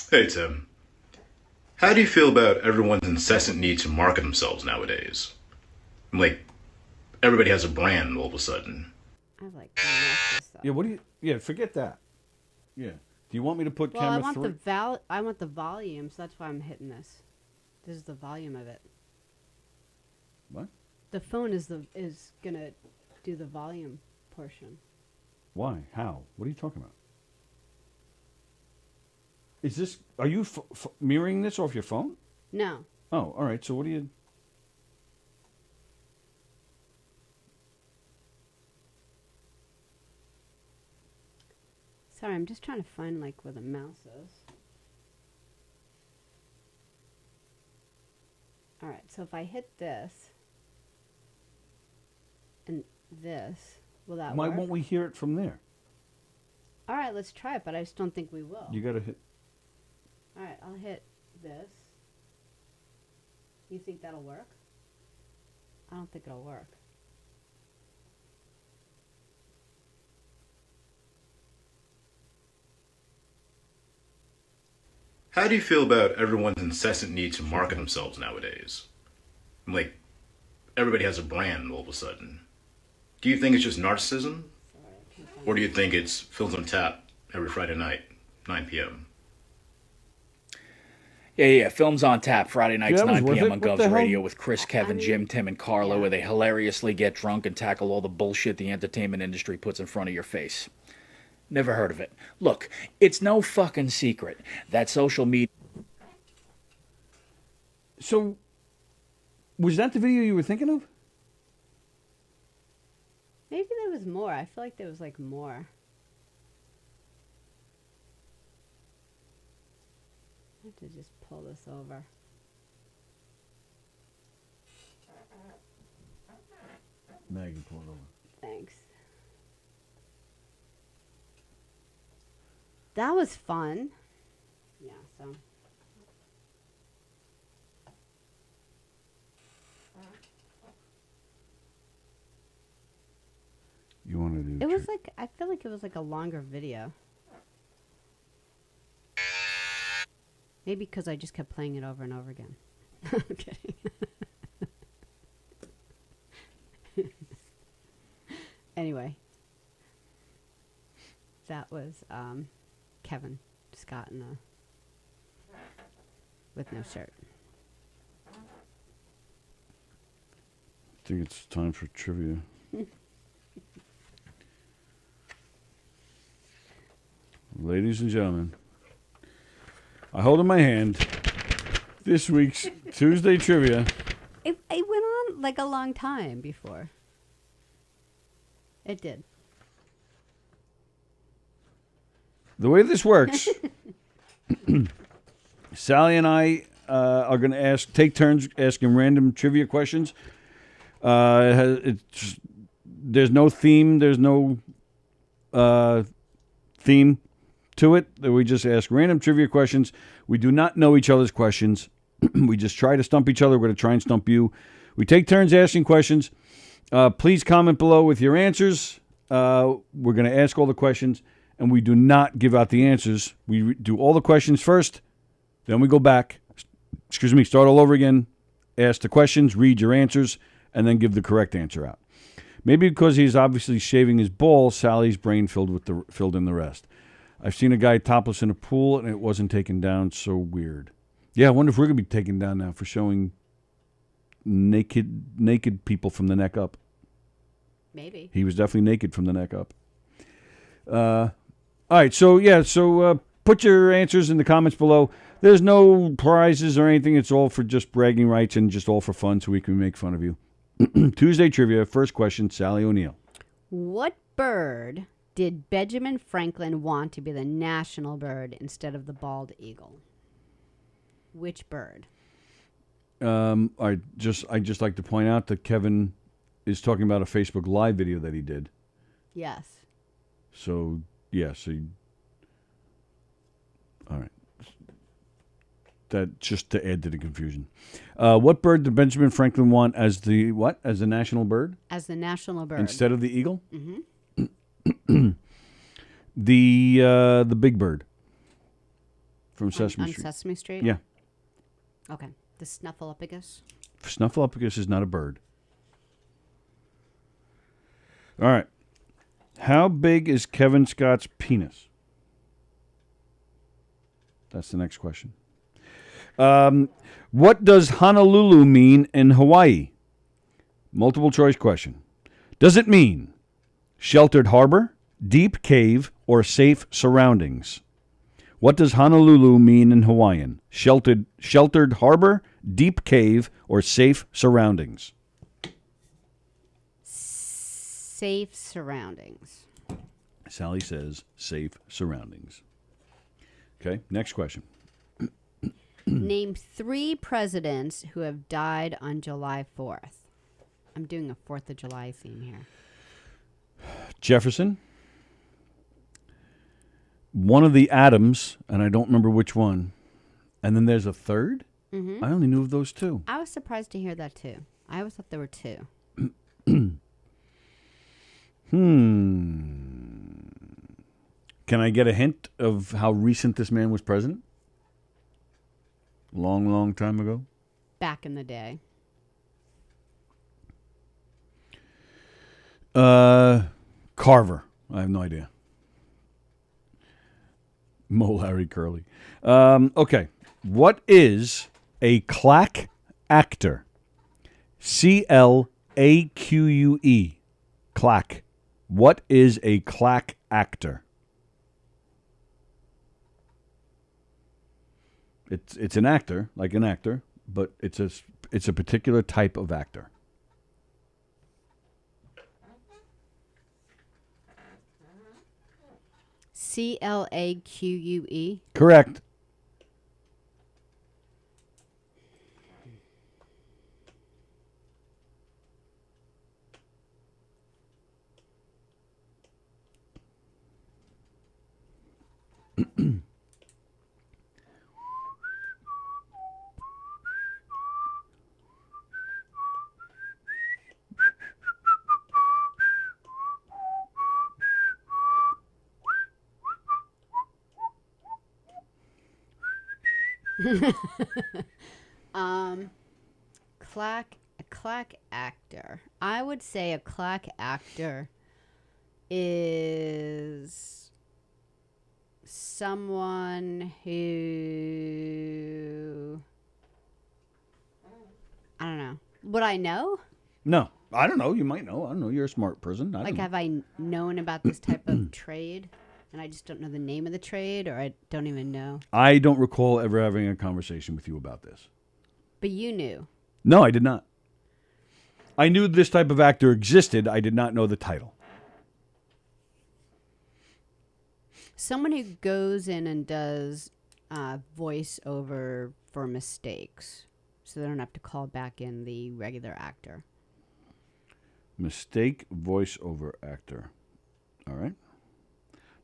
Hey, Tim. How do you feel about everyone's incessant need to market themselves nowadays? Everybody has a brand all of a sudden. I like to mess this up. Yeah, yeah, forget that. Yeah. Do you want me to put camera 3? I want the volume, so that's why I'm hitting this. This is the volume of it. What? The phone is gonna do the volume portion. Why? How? What are you talking about? Are you mirroring this off your phone? No. Oh, all right. So what do you... Sorry, I'm just trying to find where the mouse is. All right, so if I hit this and this, will that Why work? won't we hear it from there? All right, let's try it, but I just don't think we will. You got to hit... All right, I'll hit this. You think that'll work? I don't think it'll work. How do you feel about everyone's incessant need to market themselves nowadays? Like, everybody has a brand all of a sudden. Do you think it's just narcissism? Or do you think it's Films on Tap every Friday night, 9 p.m.? Yeah. Films on Tap, Friday nights, 9 p.m. on What the Govs hell? Radio with Chris, Kevin, Jim, Tim, and Carlo, where they hilariously get drunk and tackle all the bullshit the entertainment industry puts in front of your face. Never heard of it. Look, it's no fucking secret that social media... So, was that the video you were thinking of? Maybe there was more. I feel like there was like more. I have to just pull this over. Maggie, pull it over. Thanks. That was fun. Yeah, so. You want to do... It was like, I feel like it was like a longer video. Maybe because I just kept playing it over and over again. I'm kidding. Anyway. That was Kevin Scott with no shirt. I think it's time for trivia. Ladies and gentlemen, I hold in my hand this week's Tuesday trivia. It went on like a long time before. It did. The way this works, Sallie and I are going to take turns asking random trivia questions. There's no theme. There's no theme to it. We just ask random trivia questions. We do not know each other's questions. We just try to stump each other. We're going to try and stump you. We take turns asking questions. Please comment below with your answers. We're going to ask all the questions, and we do not give out the answers. We do all the questions first, then we go back. Start all over again. Ask the questions, read your answers, and then give the correct answer out. Maybe because he's obviously shaving his balls, Sally's brain filled in the rest. I've seen a guy topless in a pool, and it wasn't taken down. So weird. Yeah, I wonder if we're going to be taken down now for showing naked people from the neck up. Maybe. He was definitely naked from the neck up. All right, so put your answers in the comments below. There's no prizes or anything. It's all for just bragging rights and just all for fun so we can make fun of you. Tuesday trivia, first question, Sallie O'Neill. What bird did Benjamin Franklin want to be the national bird instead of the bald eagle? Which bird? I just like to point out that Kevin is talking about a Facebook Live video that he did. Yes. So, all right. That just to add to the confusion. What bird did Benjamin Franklin want as the what? As the national bird? As the national bird. Instead of the eagle? Mm-hmm. The big bird from Sesame Street. On Sesame Street? Yeah. Okay. The Snuffleupagus? Snuffleupagus is not a bird. All right. How big is Kevin Scott's penis? That's the next question. What does Honolulu mean in Hawaii? Multiple choice question. Does it mean sheltered harbor, deep cave, or safe surroundings? What does Honolulu mean in Hawaiian? Sheltered harbor, deep cave, or safe surroundings? Safe surroundings. Sallie says safe surroundings. Okay, next question. Name 3 presidents who have died on July 4th. I'm doing a 4th of July theme here. Jefferson. One of the Adams, and I don't remember which one. And then there's a third? Mm-hmm. I only knew of those 2. I was surprised to hear that too. I always thought there were 2. Can I get a hint of how recent this man was president? Long, long time ago. Back in the day. Carver. I have no idea. Mo Larry Curly. Okay. What is a claque actor? CLAQUE. Claque. What is a claque actor? It's an actor, like an actor, but it's a particular type of actor. CLAQUE. Correct. A claque actor. I would say a claque actor is someone who, I don't know. Would I know? No, I don't know. You might know. I don't know. You're a smart person. Have I known about this type of trade? And I just don't know the name of the trade, or I don't even know. I don't recall ever having a conversation with you about this. But you knew. No, I did not. I knew this type of actor existed. I did not know the title. Someone who goes in and does voiceover for mistakes, so they don't have to call back in the regular actor. Mistake voiceover actor. All right.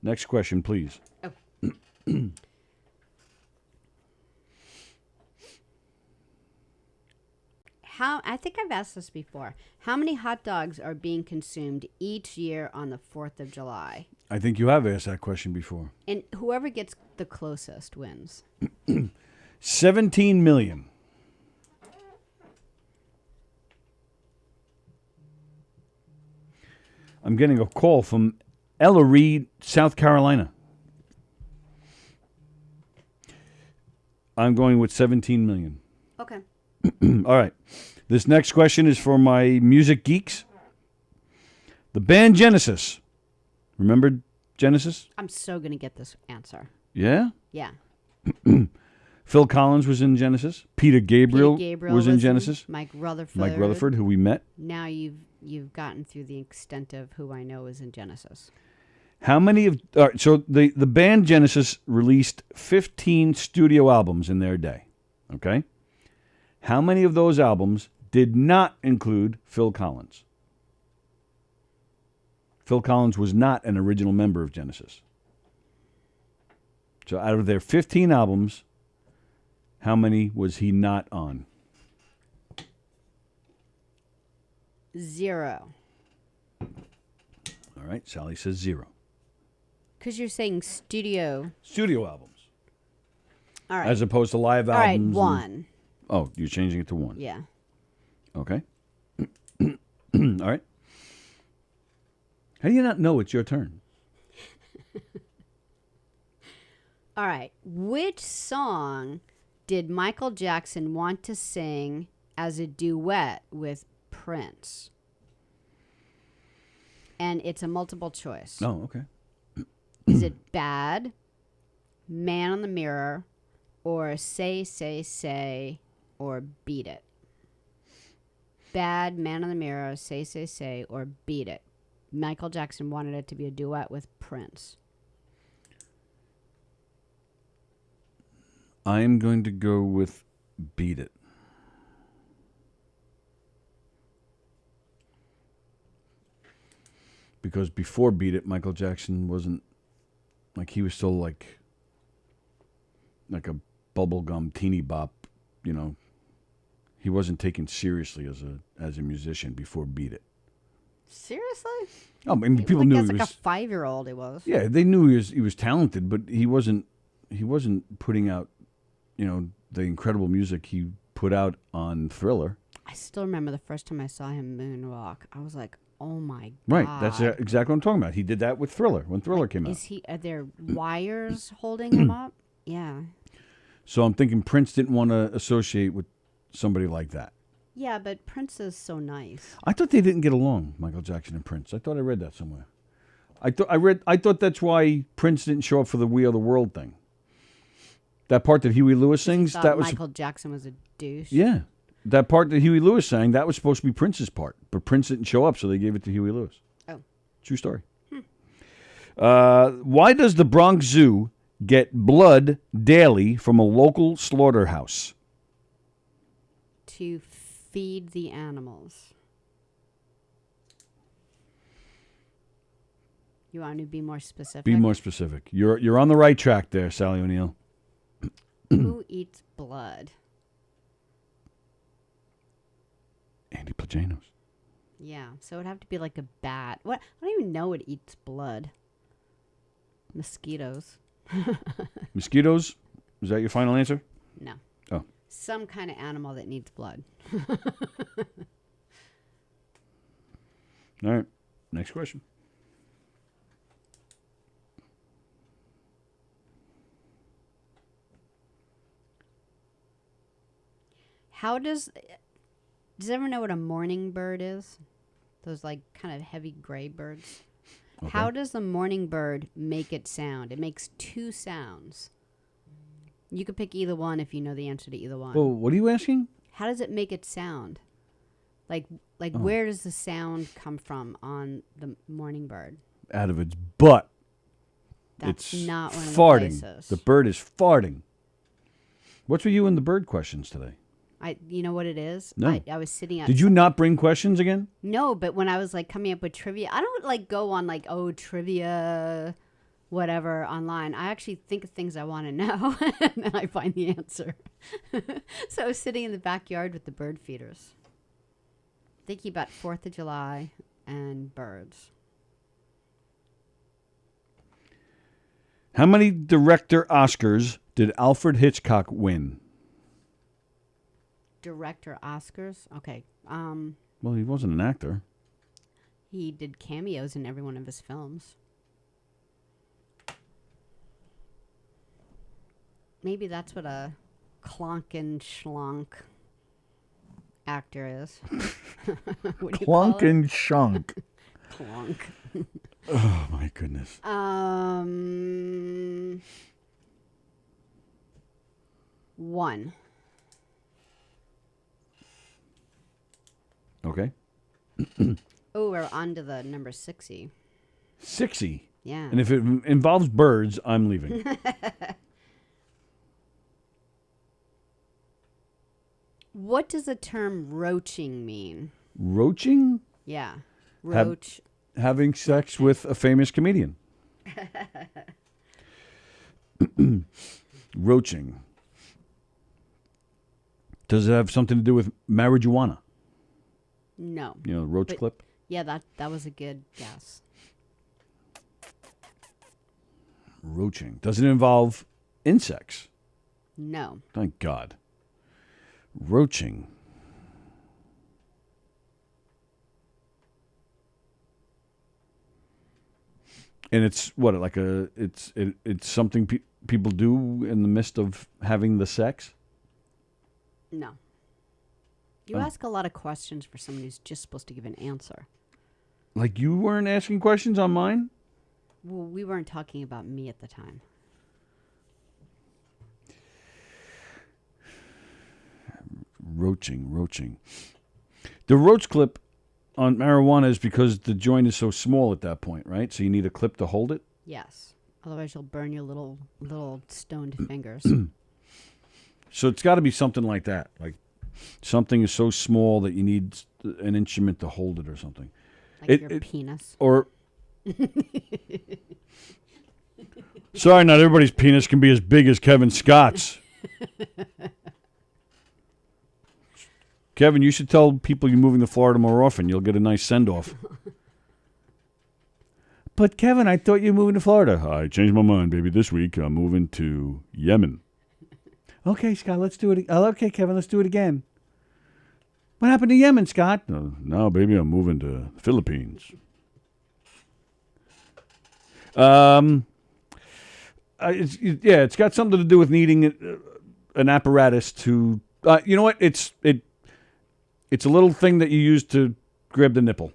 Next question, please. Oh. I think I've asked this before. How many hot dogs are being consumed each year on the 4th of July? I think you have asked that question before. And whoever gets the closest wins. 17 million. I'm getting a call from Ella Reed, South Carolina. I'm going with 17 million. Okay. All right. This next question is for my music geeks. The band Genesis. Remember Genesis? I'm so going to get this answer. Yeah? Yeah. Phil Collins was in Genesis. Peter Gabriel was in Genesis. Mike Rutherford. Mike Rutherford, who we met. Now you've gotten through the extent of who I know is in Genesis. How many of... All right, so the band Genesis released 15 studio albums in their day. Okay? How many of those albums did not include Phil Collins? Phil Collins was not an original member of Genesis. So out of their 15 albums, how many was he not on? 0. All right, Sally says 0. Because you're saying studio albums. All right. As opposed to live All right, albums. 1. Oh, you're changing it to 1. Yeah. Okay. All right. How do you not know it's your turn? All right. Which song did Michael Jackson want to sing as a duet with Prince? And it's a multiple choice. Oh, okay. Is it Bad, Man on the Mirror, or Say, Say, Say, or Beat It? Bad, Man on the Mirror, Say, Say, Say, or Beat It. Michael Jackson wanted it to be a duet with Prince. I'm going to go with Beat It. Because before Beat It, Michael Jackson wasn't, like, he was still like a bubblegum teeny bop, you know. He wasn't taken seriously as a musician before Beat It. Seriously? Oh, I mean, people knew he was like a 5-year-old. He was. Yeah, they knew he was talented, but he wasn't putting out, the incredible music he put out on Thriller. I still remember the first time I saw him moonwalk. I was like, oh my God. Right, that's exactly what I'm talking about. He did that with Thriller, when Thriller came out. Are there wires holding him up? Yeah. So I'm thinking Prince didn't want to associate with somebody like that. Yeah, but Prince is so nice. I thought they didn't get along, Michael Jackson and Prince. I thought I read that somewhere. I thought that's why Prince didn't show up for the We Are the World thing. That part that Huey Lewis sings, that was Michael Jackson was a douche. Yeah. That part that Huey Lewis sang, that was supposed to be Prince's part, but Prince didn't show up, so they gave it to Huey Lewis. Oh. True story. Why does the Bronx Zoo get blood daily from a local slaughterhouse? To feed the animals. You want to be more specific? Be more specific. You're on the right track there, Sallie O'Neill. Who eats blood? Andy Plajanos. Yeah, so it'd have to be like a bat. What? I don't even know what eats blood. Mosquitoes. Mosquitoes? Is that your final answer? No. Oh. Some kind of animal that needs blood. All right. Next question. How does everyone know what a morning bird is? Those like kind of heavy gray birds. Okay. How does the morning bird make it sound? It makes two sounds. You could pick either one if you know the answer to either one. Well, what are you asking? How does it make it sound? Like where does the sound come from on the morning bird? Out of its butt. That's it's not one farting. Of the places. The bird is farting. What's with you in the bird questions today? You know what it is? No. I was sitting at... Did you not bring questions again? No, but when I was like coming up with trivia, I don't like go on like, trivia, whatever online. I actually think of things I want to know and then I find the answer. So I was sitting in the backyard with the bird feeders, thinking about 4th of July and birds. How many director Oscars did Alfred Hitchcock win? Director Oscars? Okay. Well, he wasn't an actor. He did cameos in every one of his films. Maybe that's what a clonk and schlonk actor is. Clonk and shunk. Clonk. Oh, my goodness. One. Okay. Oh, we're on to the number 60. 60? Yeah. And if it involves birds, I'm leaving. What does the term roaching mean? Roaching? Yeah. Roach. Having sex with a famous comedian. Roaching. Does it have something to do with marijuana? No. You know, the roach clip? Yeah, that was a good guess. Roaching. Does it involve insects? No. Thank God. Roaching. And it's what, like it's something people do in the midst of having the sex? No. You ask a lot of questions for someone who's just supposed to give an answer. Like you weren't asking questions on mine? Well, we weren't talking about me at the time. Roaching. The roach clip on marijuana is because the joint is so small at that point, right? So you need a clip to hold it? Yes. Otherwise you'll burn your little stoned fingers. So it's got to be something like that. Like something is so small that you need an instrument to hold it or something. Like your penis. Or sorry, not everybody's penis can be as big as Kevin Scott's. Kevin, you should tell people you're moving to Florida more often. You'll get a nice send-off. But, Kevin, I thought you were moving to Florida. I changed my mind, baby. This week, I'm moving to Yemen. Okay, Scott, let's do it. Okay, Kevin, let's do it again. What happened to Yemen, Scott? No, baby, I'm moving to the Philippines. It's got something to do with needing an apparatus to. You know what? It's a little thing that you use to grab the nipple.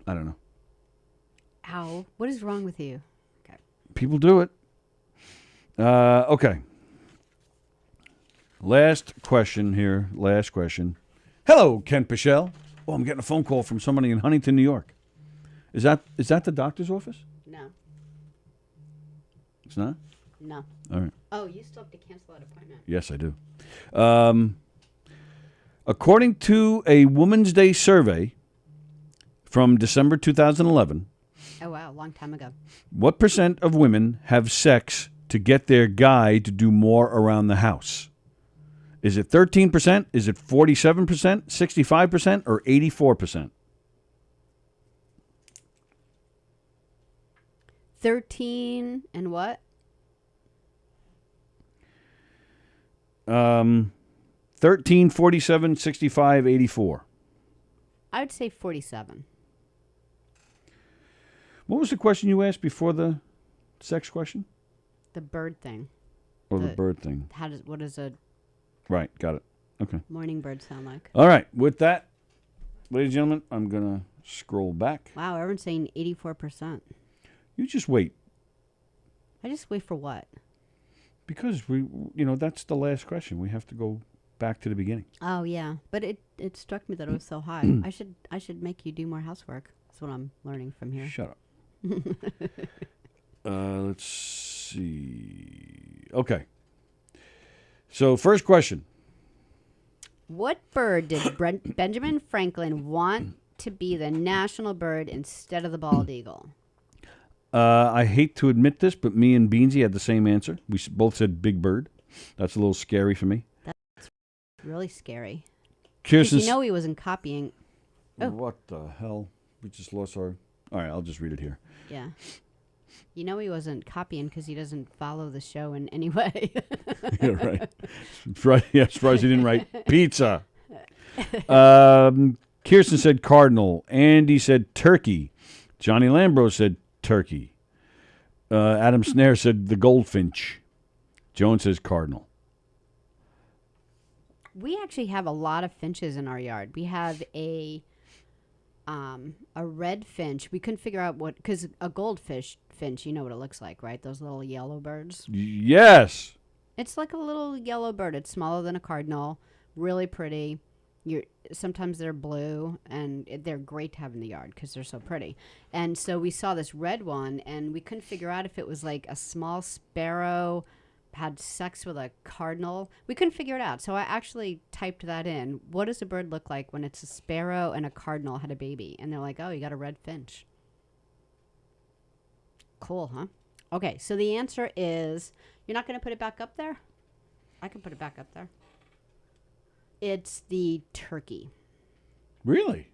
I don't know. Ow! What is wrong with you? Okay. People do it. Okay. Last question here. Last question. Hello, Ken Pichelle. Oh, I'm getting a phone call from somebody in Huntington, New York. Is that the doctor's office? No. It's not? No. All right. Oh, you still have to cancel that appointment. Yes, I do. According to a Women's Day survey from December 2011. Oh, wow. Long time ago. What % of women have sex to get their guy to do more around the house? Is it 13%? Is it 47%? 65%? Or 84%? 13 and what? 13, 47, 65, 84. I would say 47. What was the question you asked before the sex question? The bird thing. Or the bird thing? What does a Right, got it. Okay. morning bird sound like? All right, with that, ladies and gentlemen, I'm going to scroll back. Wow, everyone's saying 84%. You just wait. I just wait for what? Because that's the last question. We have to go back to the beginning. Oh yeah, but it struck me that it was so high. I should make you do more housework. That's what I'm learning from here. Shut up. Let's see. Okay. So first question. What bird did Benjamin Franklin want to be the national bird instead of the bald eagle? I hate to admit this, but me and Beansy had the same answer. We both said big bird. That's a little scary for me. That's really scary. Kirsten, you know he wasn't copying. Oh. What the hell? We just lost our... All right, I'll just read it here. Yeah. You know he wasn't copying because he doesn't follow the show in any way. Yeah, right. Right. Yeah, surprised he didn't write pizza. Kirsten said cardinal. Andy said turkey. Johnny Lambro said turkey. Adam Snare said the goldfinch. Joan says cardinal. We actually have a lot of finches in our yard. We have a red finch. We couldn't figure out what, because a goldfish finch, you know what it looks like, right? Those little yellow birds. Yes. It's like a little yellow bird. It's smaller than a cardinal. Really pretty. Sometimes they're blue, and they're great to have in the yard because they're so pretty. And so we saw this red one, and we couldn't figure out if it was like a small sparrow had sex with a cardinal. We couldn't figure it out. So I actually typed that in. What does a bird look like when it's a sparrow and a cardinal had a baby? And they're like, oh, you got a red finch. Cool, huh? Okay, so the answer is, you're not going to put it back up there? I can put it back up there. It's the turkey. Really?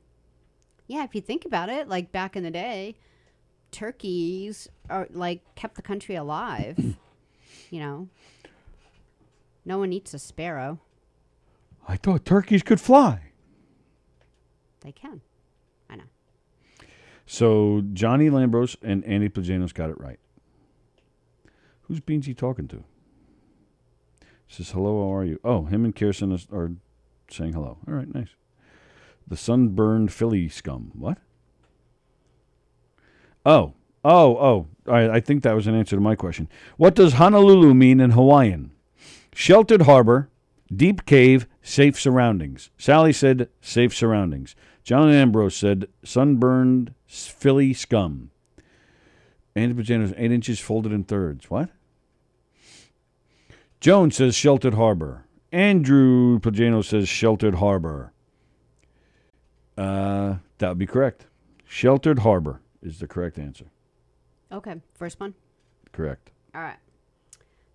Yeah, if you think about it, like back in the day, turkeys are kept the country alive. You know, no one eats a sparrow. I thought turkeys could fly. They can. I know. So Johnny Lambros and Andy Plajanos got it right. Who's Beansy talking to? Says, hello, how are you? Oh, him and Kirsten are saying hello. All right, nice. The sunburned Philly scum. What? Oh. I think that was an answer to my question. What does Honolulu mean in Hawaiian? Sheltered harbor, deep cave, safe surroundings. Sallie said safe surroundings. John Ambrose said sunburned Philly scum. Andy Pajanos, 8 inches folded in thirds. What? Joan says sheltered harbor. Andrew Pagano says sheltered harbor. That would be correct. Sheltered harbor is the correct answer. Okay, first one. Correct. All right.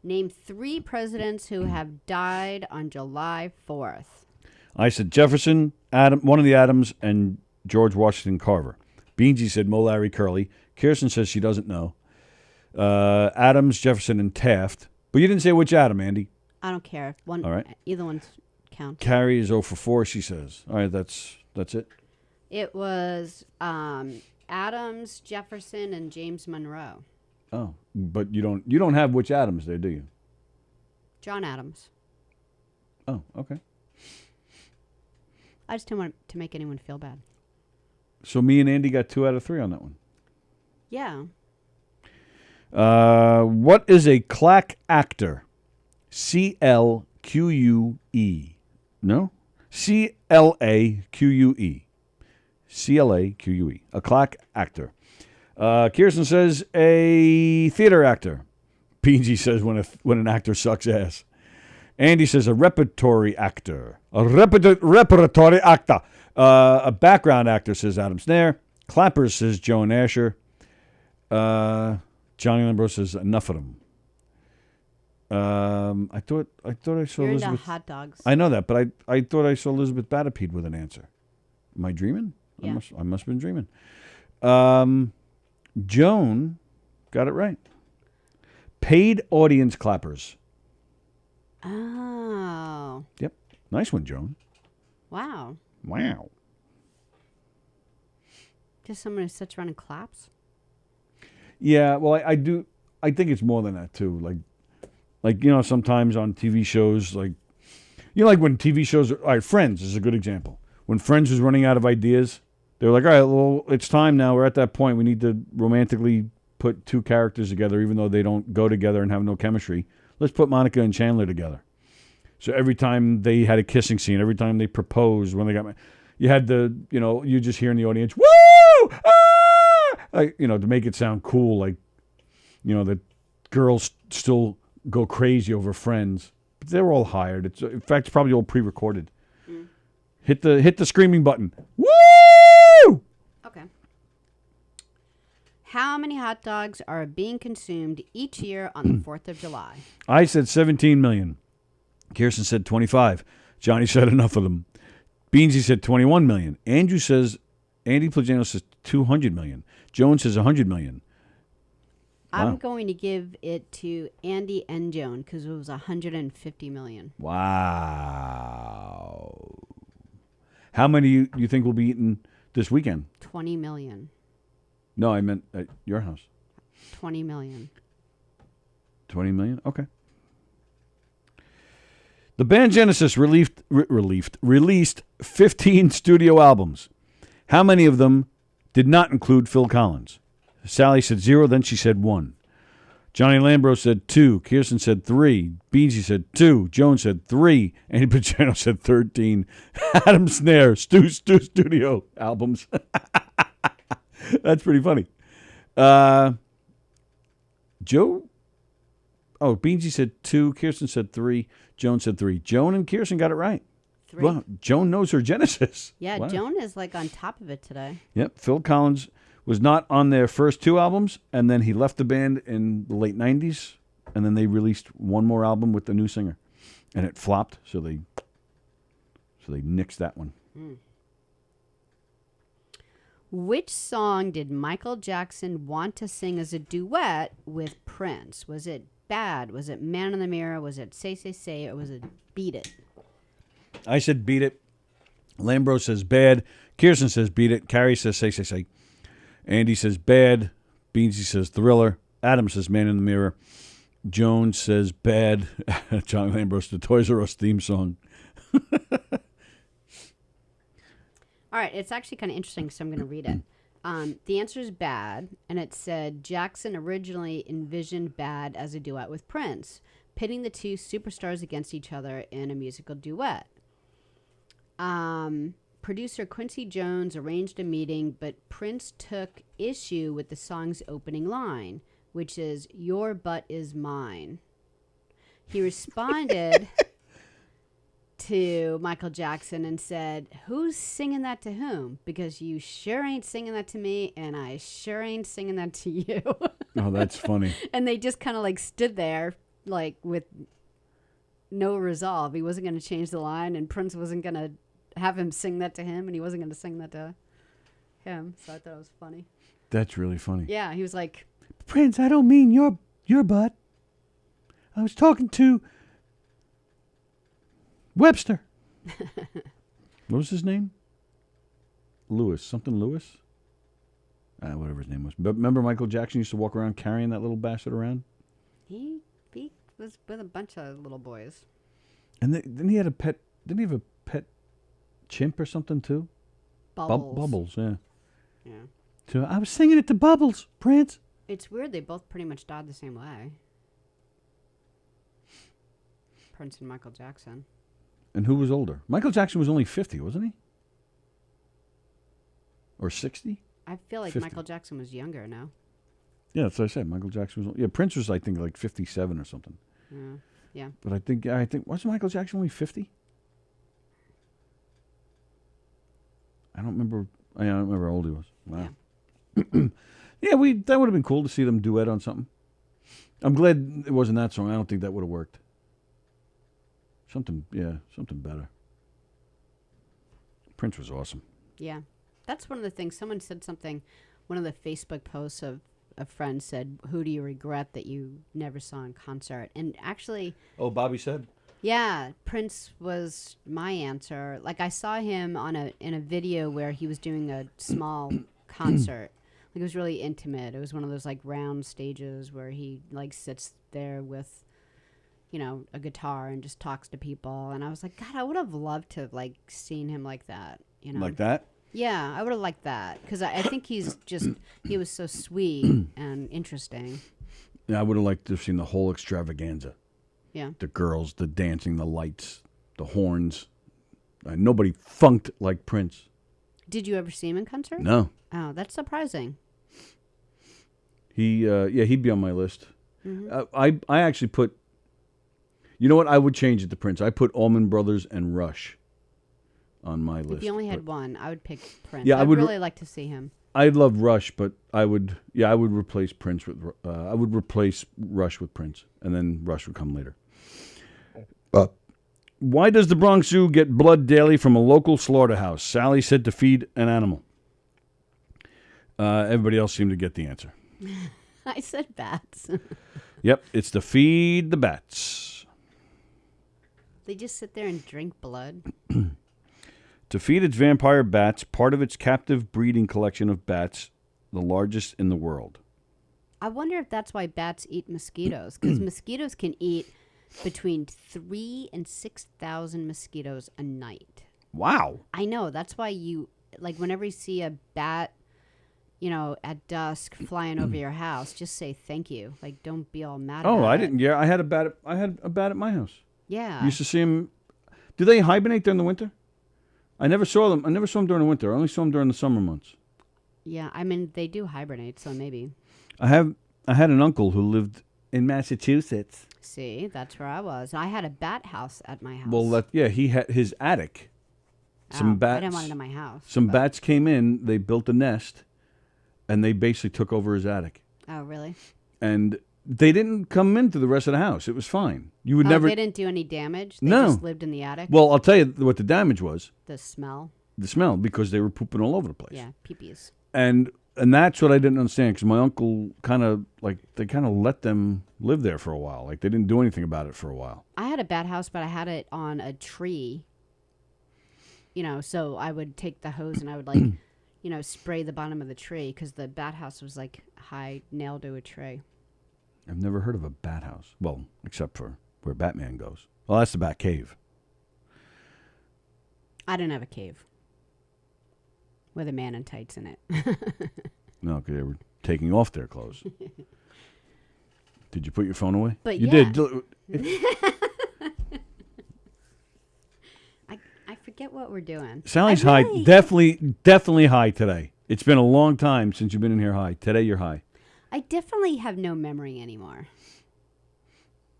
Name 3 presidents who have died on July 4th. I said Jefferson, one of the Adams, and George Washington Carver. Beansy said Mo, Larry, Curly. Kirsten says she doesn't know. Adams, Jefferson, and Taft. But you didn't say which Adam, Andy. I don't care. One. All right. Either one's count. Carrie is 0 for 4, she says. All right, that's it. It was Adams, Jefferson, and James Monroe. Oh, but you don't have which Adams there, do you? John Adams. Oh, okay. I just didn't want to make anyone feel bad. So me and Andy got 2 out of 3 on that one. Yeah. What is a claque actor? CLQUE. No? CLAQUE. CLAQUE. A claque actor. Kirsten says a theater actor. Beansy says when an actor sucks ass. Andy says a repertory actor. A repertory actor. A background actor, says Adam Snare. Clappers, says Joan Asher. Johnny Lambro says enough of them. I thought I saw You're Elizabeth. into hot dogs. I know that, but I thought I saw Elizabeth Batterpeed with an answer. Am I dreaming? Yeah. I must have been dreaming. Joan got it right. Paid audience clappers. Oh. Yep. Nice one, Joan. Wow. Wow. Just someone who sits around and claps? Yeah, well, I do. I think it's more than that too. Like sometimes on TV shows, like when TV shows. All right, Friends is a good example. When Friends was running out of ideas, they were like, all right, well, it's time now. We're at that point. We need to romantically put 2 characters together, even though they don't go together and have no chemistry. Let's put Monica and Chandler together. So every time they had a kissing scene, every time they proposed, when they got you had you just hear in the audience, woo! Ah! To make it sound cool, like, that girls still go crazy over Friends. But they're all hired. In fact, it's probably all pre-recorded. Mm. Hit the screaming button. Woo! Okay. How many hot dogs are being consumed each year on the 4th of July? I said 17 million. Kirsten said 25. Johnny said enough of them. Beansy said 21 million. Andy Plagano says 200 million. Joan says 100 million. Wow. I'm going to give it to Andy and Joan because it was 150 million. Wow. How many do you think will be eaten this weekend? 20 million. No, I meant at your house. 20 million. 20 million? Okay. The band Genesis released 15 studio albums. How many of them did not include Phil Collins? Sallie said 0, then she said 1. Johnny Lambro said 2. Kirsten said 3. Beansy said 2. Joan said 3. Andy Pacino said 13. Adam Snare, Stu studio albums. That's pretty funny. Beansy said 2. Kirsten said 3. Joan said 3. Joan and Kirsten got it right. 3. Well, Joan knows her Genesis. Yeah, wow. Joan is like on top of it today. Yep. Phil Collins was not on their first 2 albums, and then he left the band in the late 90s, and then they released one more album with the new singer, and it flopped, so they nixed that one. Mm. Which song did Michael Jackson want to sing as a duet with Prince? Was it Bad? Was it Man in the Mirror? Was it Say, Say, Say? Or was it Beat It? I said Beat It. Lambro says Bad. Kirsten says Beat It. Carrie says Say, Say, Say. Andy says Bad. Beansy says Thriller. Adam says Man in the Mirror. Jones says Bad. John Lambros, the Toys R Us theme song. All right, it's actually kind of interesting, so I'm going to read it. The answer is Bad, and it said Jackson originally envisioned Bad as a duet with Prince, pitting the 2 superstars against each other in a musical duet. Producer Quincy Jones arranged a meeting, but Prince took issue with the song's opening line, which is, "Your butt is mine." He responded to Michael Jackson and said, "Who's singing that to whom? Because you sure ain't singing that to me, and I sure ain't singing that to you." Oh, that's funny. And they just kind of like stood there like with no resolve. He wasn't going to change the line, and Prince wasn't going to have him sing that to him, and he wasn't going to sing that to him. So I thought it was funny. That's really funny. Yeah, he was like, "Prince, I don't mean your butt. I was talking to Webster. What was his name? Lewis. Something Lewis? Whatever his name was. But remember Michael Jackson used to walk around carrying that little bastard around? He was with a bunch of little boys. And then he had a pet. Didn't he have a pet chimp or something too? Bubbles. Bubbles, yeah. Yeah. So I was singing it to Bubbles, Prince. It's weird. They both pretty much died the same way. Prince and Michael Jackson. And who was older? Michael Jackson was only 50, wasn't he? Or 60? I feel like 50. Michael Jackson was younger now. Yeah, that's what I said. Michael Jackson was. Yeah, Prince was, I think, like 57 or something. Yeah. But I think wasn't Michael Jackson only 50? I don't remember. I don't remember how old he was. Wow. Yeah, that would have been cool to see them duet on something. I'm glad it wasn't that song. I don't think that would have worked. Something better. Prince was awesome. Yeah. That's one of the things. Someone said something, one of the Facebook posts of a friend said, who do you regret that you never saw in concert? And actually... Oh, Bobby said? Yeah, Prince was my answer. Like, I saw him in a video where he was doing a small concert. Like, it was really intimate. It was one of those, like, round stages where he, like, sits there with, you know, a guitar and just talks to people. And I was like, God, I would have loved to have, like, seen him like that, you know? Like that? Yeah, I would have liked that. Because I think he was so sweet and interesting. Yeah, I would have liked to have seen the whole extravaganza. Yeah. The girls, the dancing, the lights, the horns. Nobody funked like Prince. Did you ever see him in concert? No. Oh, that's surprising. He'd be on my list. Mm-hmm. I actually put, you know what? I would change it to Prince. I put Allman Brothers and Rush on my list. If you only had one, I would pick Prince. Yeah, I'd really like to see him. I'd love Rush, but I would replace Prince with, I would replace Rush with Prince, and then Rush would come later. Why does the Bronx Zoo get blood daily from a local slaughterhouse? Sallie said to feed an animal. Everybody else seemed to get the answer. I said bats. Yep, it's to feed the bats. They just sit there and drink blood. To feed its vampire bats, part of its captive breeding collection of bats, the largest in the world. I wonder if that's why bats eat mosquitoes, because mosquitoes can eat between 3,000 and 6,000 mosquitoes a night. Wow. I know. That's why you, like, whenever you see a bat, you know, at dusk flying over your house, just say thank you. Like, don't be all mad about it. Oh, I didn't. Yeah, I had a bat at my house. Yeah. You used to see them. Do they hibernate during the winter? I never saw them. I never saw them during the winter. I only saw them during the summer months. Yeah, I mean, they do hibernate, so maybe. I had an uncle who lived in Massachusetts. See, that's where I was. I had a bat house at my house. Well, he had his attic. Some bats. I didn't want it in my house. Some bats came in. They built a nest, and they basically took over his attic. Oh, really? And they didn't come into the rest of the house. It was fine. You would never. They didn't do any damage. They No. just lived in the attic. Well, I'll tell you what the damage was. The smell. The smell, because they were pooping all over the place. Yeah, peepees. And that's what I didn't understand, because my uncle kind of let them live there for a while. Like, they didn't do anything about it for a while. I had a bat house, but I had it on a tree. You know, so I would take the hose and I would, like, you know, spray the bottom of the tree, because the bat house was, like, high, nailed to a tree. I've never heard of a bat house. Well, except for where Batman goes. Well, that's the Bat Cave. I didn't have a cave with a man in tights in it. No, because they were taking off their clothes. Did you put your phone away? But you yeah. did. I forget what we're doing. Sally's high. Definitely high today. It's been a long time since you've been in here high. Today you're high. I definitely have no memory anymore.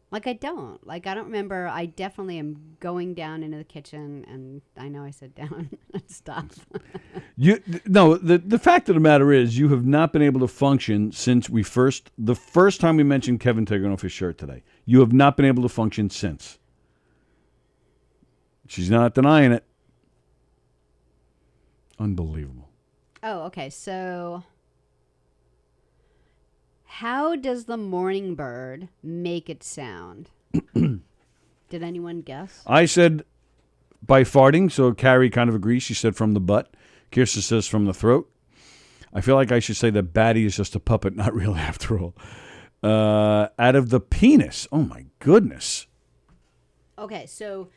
Like, I don't. Like, I don't remember. I definitely am going down into the kitchen, and I know I said down and stop. The fact of the matter is, you have not been able to function since the first time we mentioned Kevin taking off his shirt today. You have not been able to function since. She's not denying it. Unbelievable. Oh, okay. So, how does the morning bird make it sound? Did anyone guess? I said by farting, so Carrie kind of agrees. She said from the butt. Kirsten says from the throat. I feel like I should say that Batty is just a puppet, not real after all. Out of the penis. Oh, my goodness. Okay, so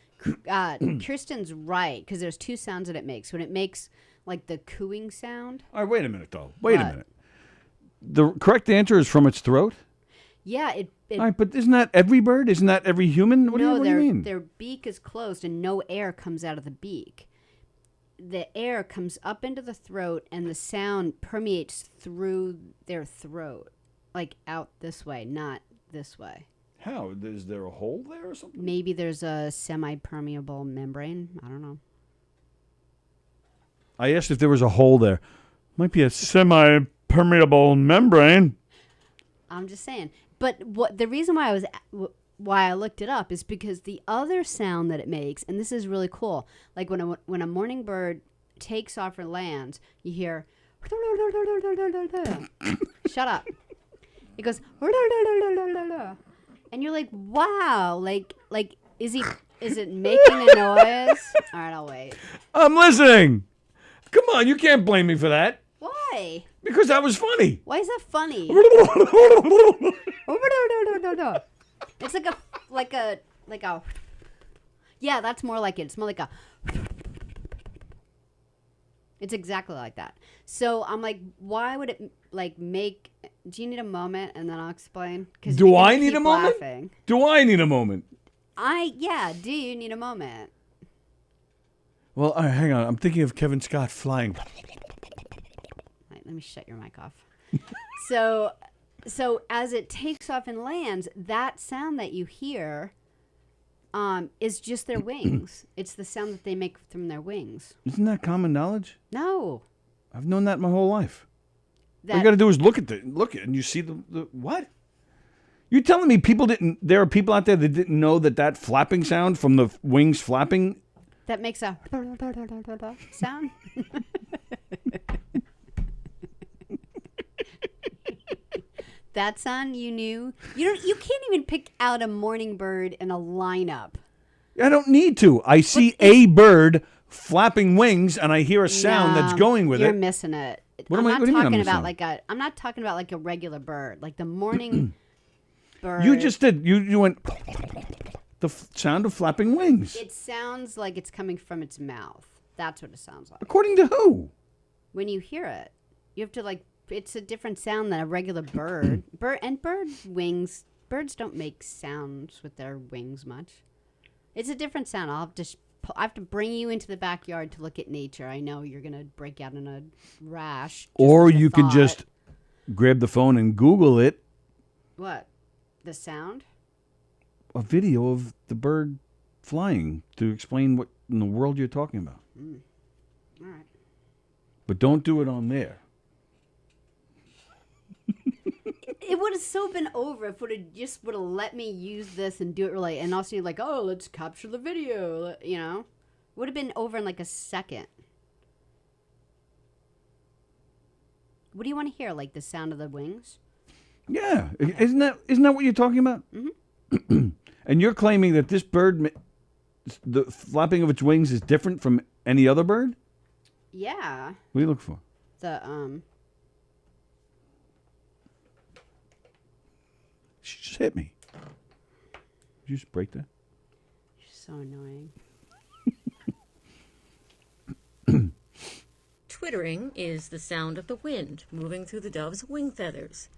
Kirsten's right, because there's two sounds that it makes. When it makes, like, the cooing sound. All right, wait a minute, though. Wait a minute. The correct answer is from its throat? Yeah, all right, but isn't that every bird? Isn't that every human? What do you mean? Their beak is closed and no air comes out of the beak. The air comes up into the throat and the sound permeates through their throat, like out this way, not this way. How? Is there a hole there or something? Maybe there's a semi-permeable membrane. I don't know. I asked if there was a hole there. Might be a semi-permeable membrane. I'm just saying. But the reason why I looked it up is because the other sound that it makes, and this is really cool, like when a morning bird takes off or lands, you hear, shut up. It goes, and you're like, wow, like is it making a noise? All right, I'll wait. I'm listening. Come on, you can't blame me for that. Why? Because that was funny. Why is that funny? It's like a. Yeah, that's more like it. It's more like a. It's exactly like that. So I'm like, why would it like make? Do you need a moment, and then I'll explain? Do I need a moment? Do I need a moment? Do you need a moment? Well, all right, hang on. I'm thinking of Kevin Scott flying. Right, let me shut your mic off. So as it takes off and lands, that sound that you hear is just their wings. It's the sound that they make from their wings. Isn't that common knowledge? No. I've known that my whole life. All you got to do is look at it, and you see the what? You're telling me there are people out there that didn't know that flapping sound from the wings flapping? That makes a sound? That sound you knew? You can't even pick out a morning bird in a lineup. I don't need to. I see a bird flapping wings and I hear a sound that's going with You're it. missing it. I'm not talking about like a regular bird, like the morning bird. You just did. You went the sound of flapping wings. It sounds like it's coming from its mouth. That's what it sounds like. According to who? When you hear it, you have to like. It's a different sound than a regular bird. Birds don't make sounds with their wings much. It's a different sound. I have to bring you into the backyard to look at nature. I know you're gonna break out in a rash. Or you can just grab the phone and Google it. What? The sound? A video of the bird flying to explain what in the world you're talking about. All right. But don't do it on there. It would have so been over if it would have let me use this and do it really. And also you're like, oh, let's capture the video. You know, would have been over in like a second. What do you want to hear? Like the sound of the wings? Yeah, okay. Isn't that what you're talking about? Mm-hmm. And you're claiming that this bird, the flapping of its wings is different from any other bird? Yeah. What are you looking for? She just hit me. Did you just break that? You're so annoying. Twittering is the sound of the wind moving through the dove's wing feathers.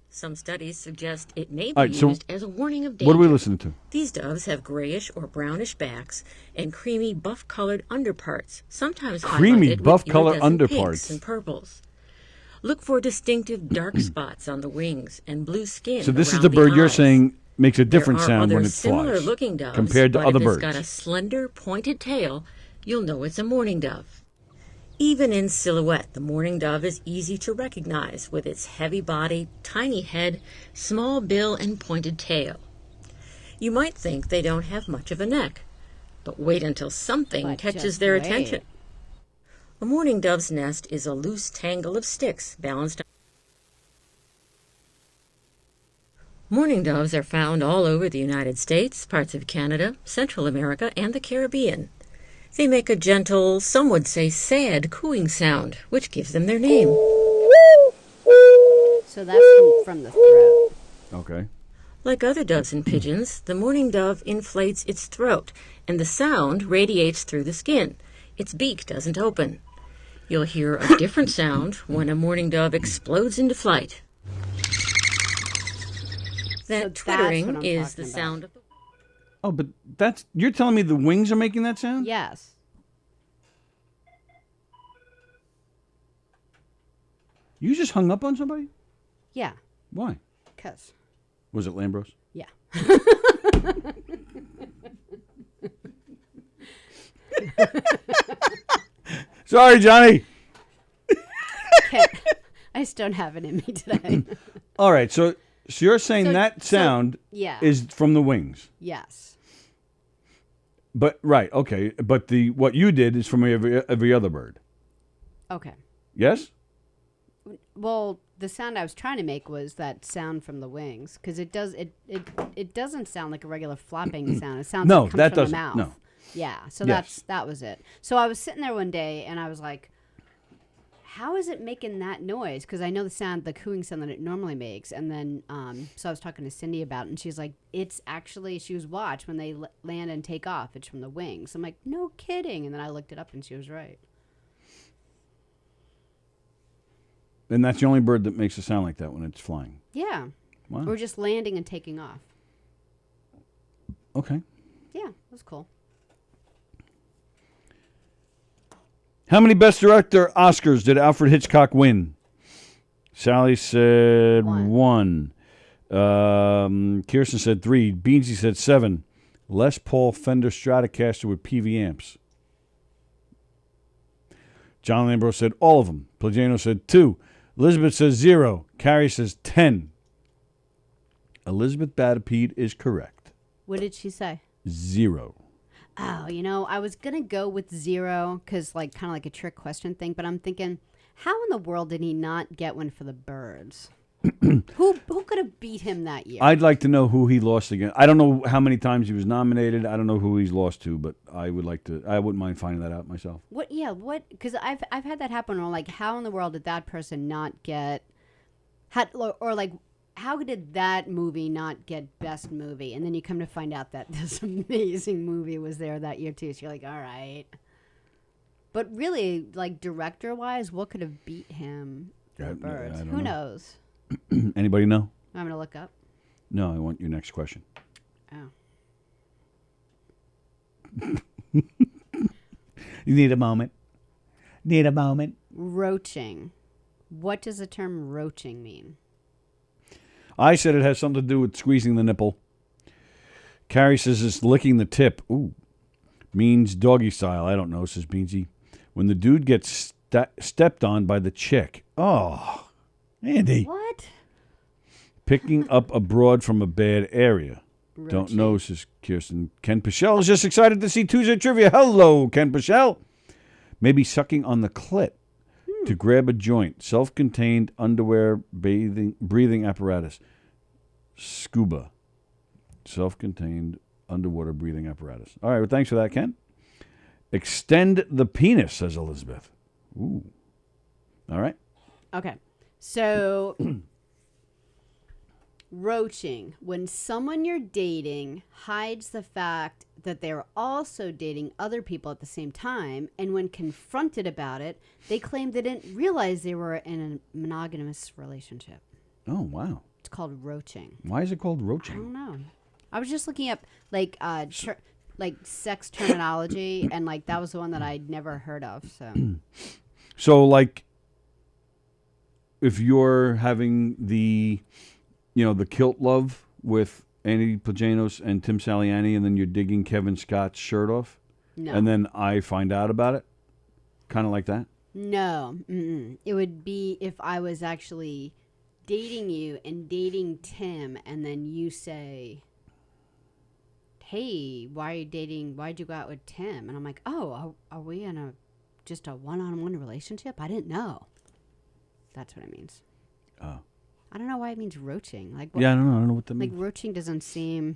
Some studies suggest it may be used as a warning of danger. What are we listening to? These doves have grayish or brownish backs and creamy buff-colored underparts, sometimes highlighted with iridescent pinks and purples. Look for distinctive dark spots on the wings and blue skin. So this is the bird you're saying makes a different sound when it similar flies looking doves, compared to but other if birds. it's got a slender, pointed tail, you'll know it's a mourning dove. Even in silhouette, the mourning dove is easy to recognize with its heavy body, tiny head, small bill, and pointed tail. You might think they don't have much of a neck, but wait until something catches their attention. A mourning dove's nest is a loose tangle of sticks balanced on. Mourning doves are found all over the United States, parts of Canada, Central America, and the Caribbean. They make a gentle, some would say sad, cooing sound, which gives them their name. So that's from the throat. Okay. Like other doves and pigeons, the mourning dove inflates its throat, and the sound radiates through the skin. Its beak doesn't open. You'll hear a different sound when a mourning dove explodes into flight. That twittering is the sound of the... Oh, but you're telling me the wings are making that sound? Yes. You just hung up on somebody? Yeah. Why? Because. Was it Lambros? Yeah. Sorry, Johnny. I just don't have it in me today. All right, so you're saying that sound is from the wings? Yes. But right, okay, but what you did is from every other bird. Okay. Yes? Well, the sound I was trying to make was that sound from the wings, because it doesn't sound like a regular flopping sound. It sounds like it comes from the mouth. No. Yeah, so Yes. that was it. So I was sitting there one day and I was like, how is it making that noise? Because I know the cooing sound that it normally makes. And then, so I was talking to Cindy about it, and she's like, it's actually, she was watch when they land and take off. It's from the wings. I'm like, no kidding. And then I looked it up and she was right. And that's the only bird that makes a sound like that when it's flying? Yeah. Wow. Or just landing and taking off. Okay. Yeah, that was cool. How many Best Director Oscars did Alfred Hitchcock win? Sallie said 1. Kirsten said 3. Beansy said 7. Les Paul Fender Stratocaster with PV amps. John Lambro said all of them. Plagano said 2. Elizabeth says 0. Carrie says 10. Elizabeth Batapede is correct. What did she say? 0. Oh, I was going to go with 0 because kind of like a trick question thing, but I'm thinking, how in the world did he not get one for the birds? Who could have beat him that year? I'd like to know who he lost against. I don't know how many times he was nominated. I don't know who he's lost to, but I wouldn't mind finding that out myself. What? Yeah, what? Because I've had that happen, or how in the world did that person not get, how did that movie not get Best Movie? And then you come to find out that this amazing movie was there that year too. So you're like, all right. But really, director-wise, what could have beat him for the birds? Who knows? Anybody know? I'm going to look up. No, I want your next question. Oh. You need a moment. Need a moment. Roaching. What does the term roaching mean? I said it has something to do with squeezing the nipple. Carrie says it's licking the tip. Ooh. Means doggy style. I don't know, says Beansy. When the dude gets stepped on by the chick. Oh, Andy. What? Picking up a broad from a bad area. Roaching. Don't know, says Kirsten. Ken Pichelle is just excited to see Tuesday Trivia. Hello, Ken Pichelle. Maybe sucking on the clit. To grab a joint, self-contained underwear breathing apparatus. Scuba. Self-contained underwater breathing apparatus. All right, well, thanks for that, Ken. Extend the penis, says Elizabeth. Ooh. All right. Okay. So, roaching. When someone you're dating hides the fact that they're also dating other people at the same time, and when confronted about it, they claim they didn't realize they were in a monogamous relationship. Oh, wow. It's called roaching. Why is it called I roaching? don't know. I was just looking up sex terminology, and that was the one that I'd never heard of. So, if you're having the kilt love with Andy Plajanos and Tim Saliani, and then you're digging Kevin Scott's shirt off, and then I find out about it, kind of like that? No. Mm-mm. It would be if I was actually dating you and dating Tim, and then you say, hey, why'd you go out with Tim? And I'm like, oh, are we in just a one-on-one relationship? I didn't know. That's what it means. Oh. I don't know why it means roaching. I don't know what that means. Roaching doesn't seem...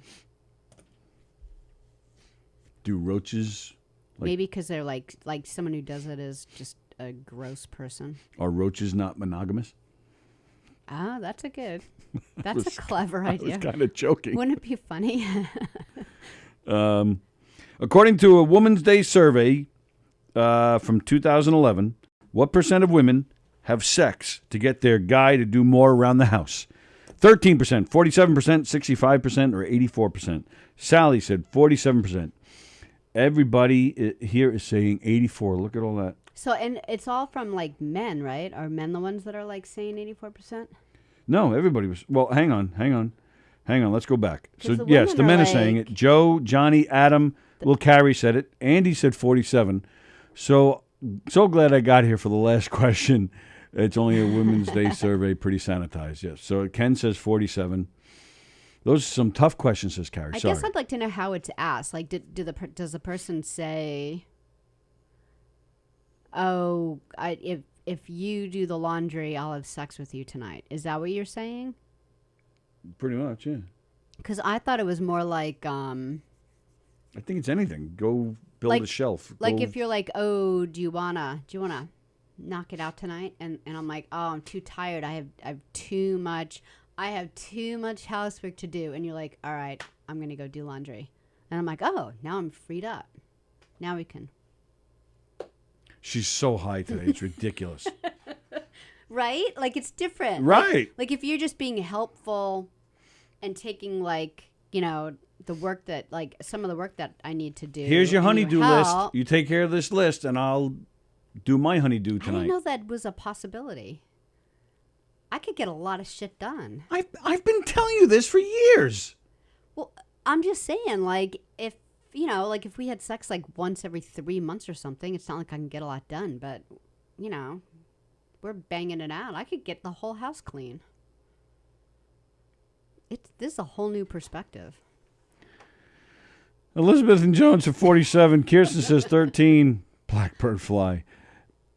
Do roaches Maybe because they're like someone who does it is just a gross person. Are roaches not monogamous? Ah, that's a clever idea. I was kind of joking. Wouldn't it be funny? According to a Women's Day survey from 2011, what percent of women have sex to get their guy to do more around the house? 13%, 47%, 65%, or 84%. Sallie said 47%. Everybody here is saying 84. Look at all that. So, and it's all from like men, right? Are men the ones that are like saying 84%? No, everybody was. Well, hang on. Let's go back. So, the yes, the women men are are saying like- it. Joe, Johnny, Adam, Will Carey said it. Andy said 47. So glad I got here for the last question. It's only a Women's Day survey, pretty sanitized, yes. So Ken says 47. Those are some tough questions, says Carrie. I Sorry. guess I'd like to know how it's asked. Like, does the person say, "Oh, if you do the laundry, I'll have sex with you tonight"? Is that what you're saying? Pretty much, yeah. Because I thought it was more like, I think it's anything. Go build a shelf. Like if you're like, "Oh, do you wanna knock it out tonight?" And I'm like, "Oh, I'm too tired. I have too much housework to do." And you're like, "All right, I'm gonna go do laundry." And I'm like, "Oh, now I'm freed up. Now we can." She's so high today. It's ridiculous. Right? Like it's different. Right. Like if you're just being helpful and taking like, the work that like some of the work that I need to do. Here's your and honeydew help. list. You take care of this list, and I'll do my honeydew I tonight. didn't know that was a possibility. I could get a lot of shit done. I've been telling you this for years. Well, I'm just saying, like, if we had sex like once every 3 months or something, it's not like I can get a lot done, but, we're banging it out. I could get the whole house clean. This is a whole new perspective. Elizabeth and Jones at 47. Kirsten says 13. Blackbird fly.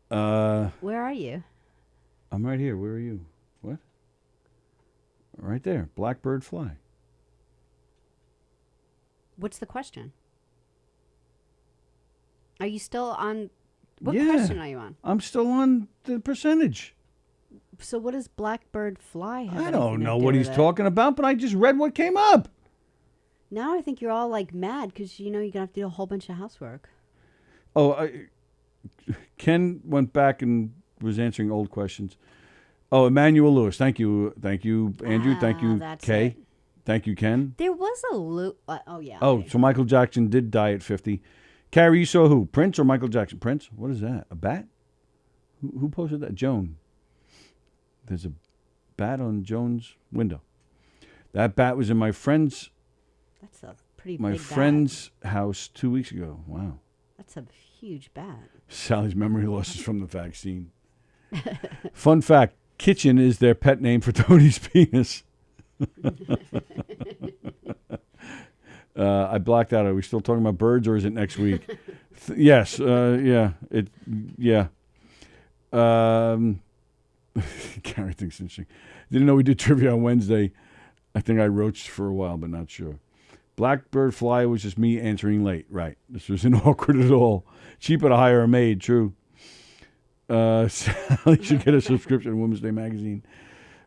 Where are you? I'm right here. Where are you? What? Right there. Blackbird fly. What's the question? Are you still on? What Yeah. question are you on? I'm still on the percentage. So what does blackbird fly have? I anything don't to know do what with he's it? talking about, but I just read what came up. Now I think you're all like mad because you're gonna have to do a whole bunch of housework. Oh, Ken went back and was answering old questions. Oh, Emmanuel Lewis. Thank you, Andrew. Thank you, that's Kay. it. Thank you, Ken. There was a oh yeah. Oh, okay. so Michael Jackson did die at 50. Carrie, you saw who? Prince or Michael Jackson? Prince? What is that? A bat? Who posted that? Joan. There's a bat on Joan's window. That bat was in my friend's That's a pretty my big friend's house 2 weeks ago. Wow. That's a huge bat. Sallie's memory loss is from the vaccine. Fun fact, Kitchen is their pet name for Tony's penis. I blacked out. Are we still talking about birds, or is it next week? Yes. Yeah. Yeah. Gary thinks it's interesting. Didn't know we did trivia on Wednesday. I think I roached for a while, but not sure. Blackbird fly was just me answering late. Right. This wasn't awkward at all. Cheaper to hire a maid. True. Sally should get a subscription to Women's Day magazine.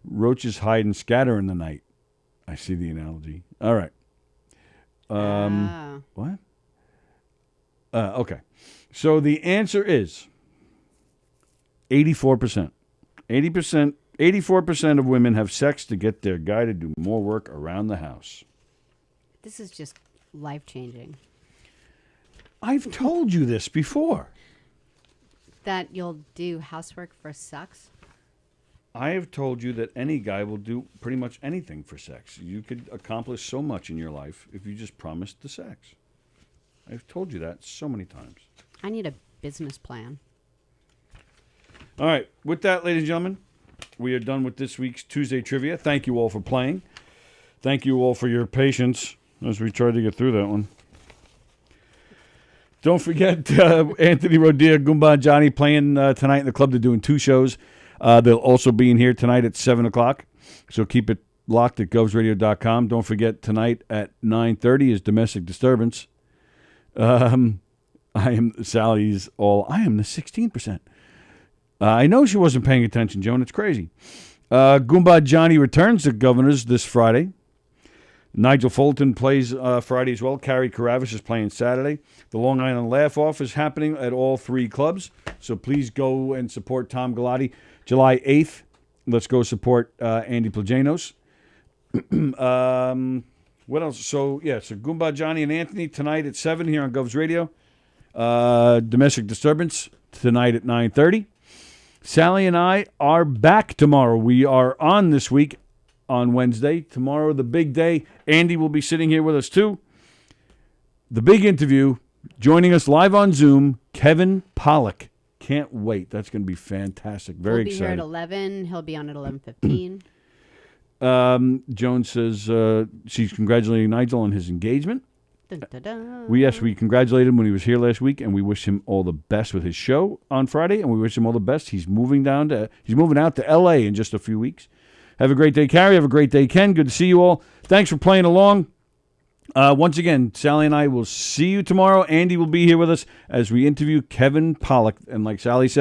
Roaches hide and scatter in the night. I see the analogy. All right. What? Okay. So the answer is 84%. 84% of women have sex to get their guy to do more work around the house. This is just life-changing. I've told you this before. That you'll do housework for sex? I have told you that any guy will do pretty much anything for sex. You could accomplish so much in your life if you just promised the sex. I've told you that so many times. I need a business plan. All right. With that, ladies and gentlemen, we are done with this week's Tuesday Trivia. Thank you all for playing. Thank you all for your patience as we tried to get through that one. Don't forget Anthony Rodia, Goomba, and Johnny playing tonight in the club. They're doing 2 shows. They'll also be in here tonight at 7 o'clock. So keep it locked at govsradio.com. Don't forget tonight at 9:30 is Domestic Disturbance. I am the 16%. I know she wasn't paying attention, Joan. It's crazy. Goomba Johnny returns to Governors this Friday. Nigel Fulton plays Friday as well. Carrie Karavis is playing Saturday. The Long Island Laugh-Off is happening at all 3 clubs. So please go and support Tom Galati. July 8th, let's go support Andy Plajanos. What else? So Goomba Johnny and Anthony tonight at 7 here on Govs Radio. Domestic Disturbance tonight at 9:30. Sallie and I are back tomorrow. We are on this week on Wednesday. Tomorrow, the big day. Andy will be sitting here with us, too. The big interview, joining us live on Zoom, Kevin Pollak. Can't wait. That's going to be fantastic. Very excited. He'll be here at 11. He'll be on at 11:15. Joan says she's congratulating Nigel on his engagement. Dun, dun, dun. We congratulated him when he was here last week, and we wish him all the best with his show on Friday, and we wish him all the best. He's moving out to L.A. in just a few weeks. Have a great day, Carrie. Have a great day, Ken. Good to see you all. Thanks for playing along. Once again, Sallie and I will see you tomorrow. Andy will be here with us as we interview Kevin Pollak. And like Sallie said,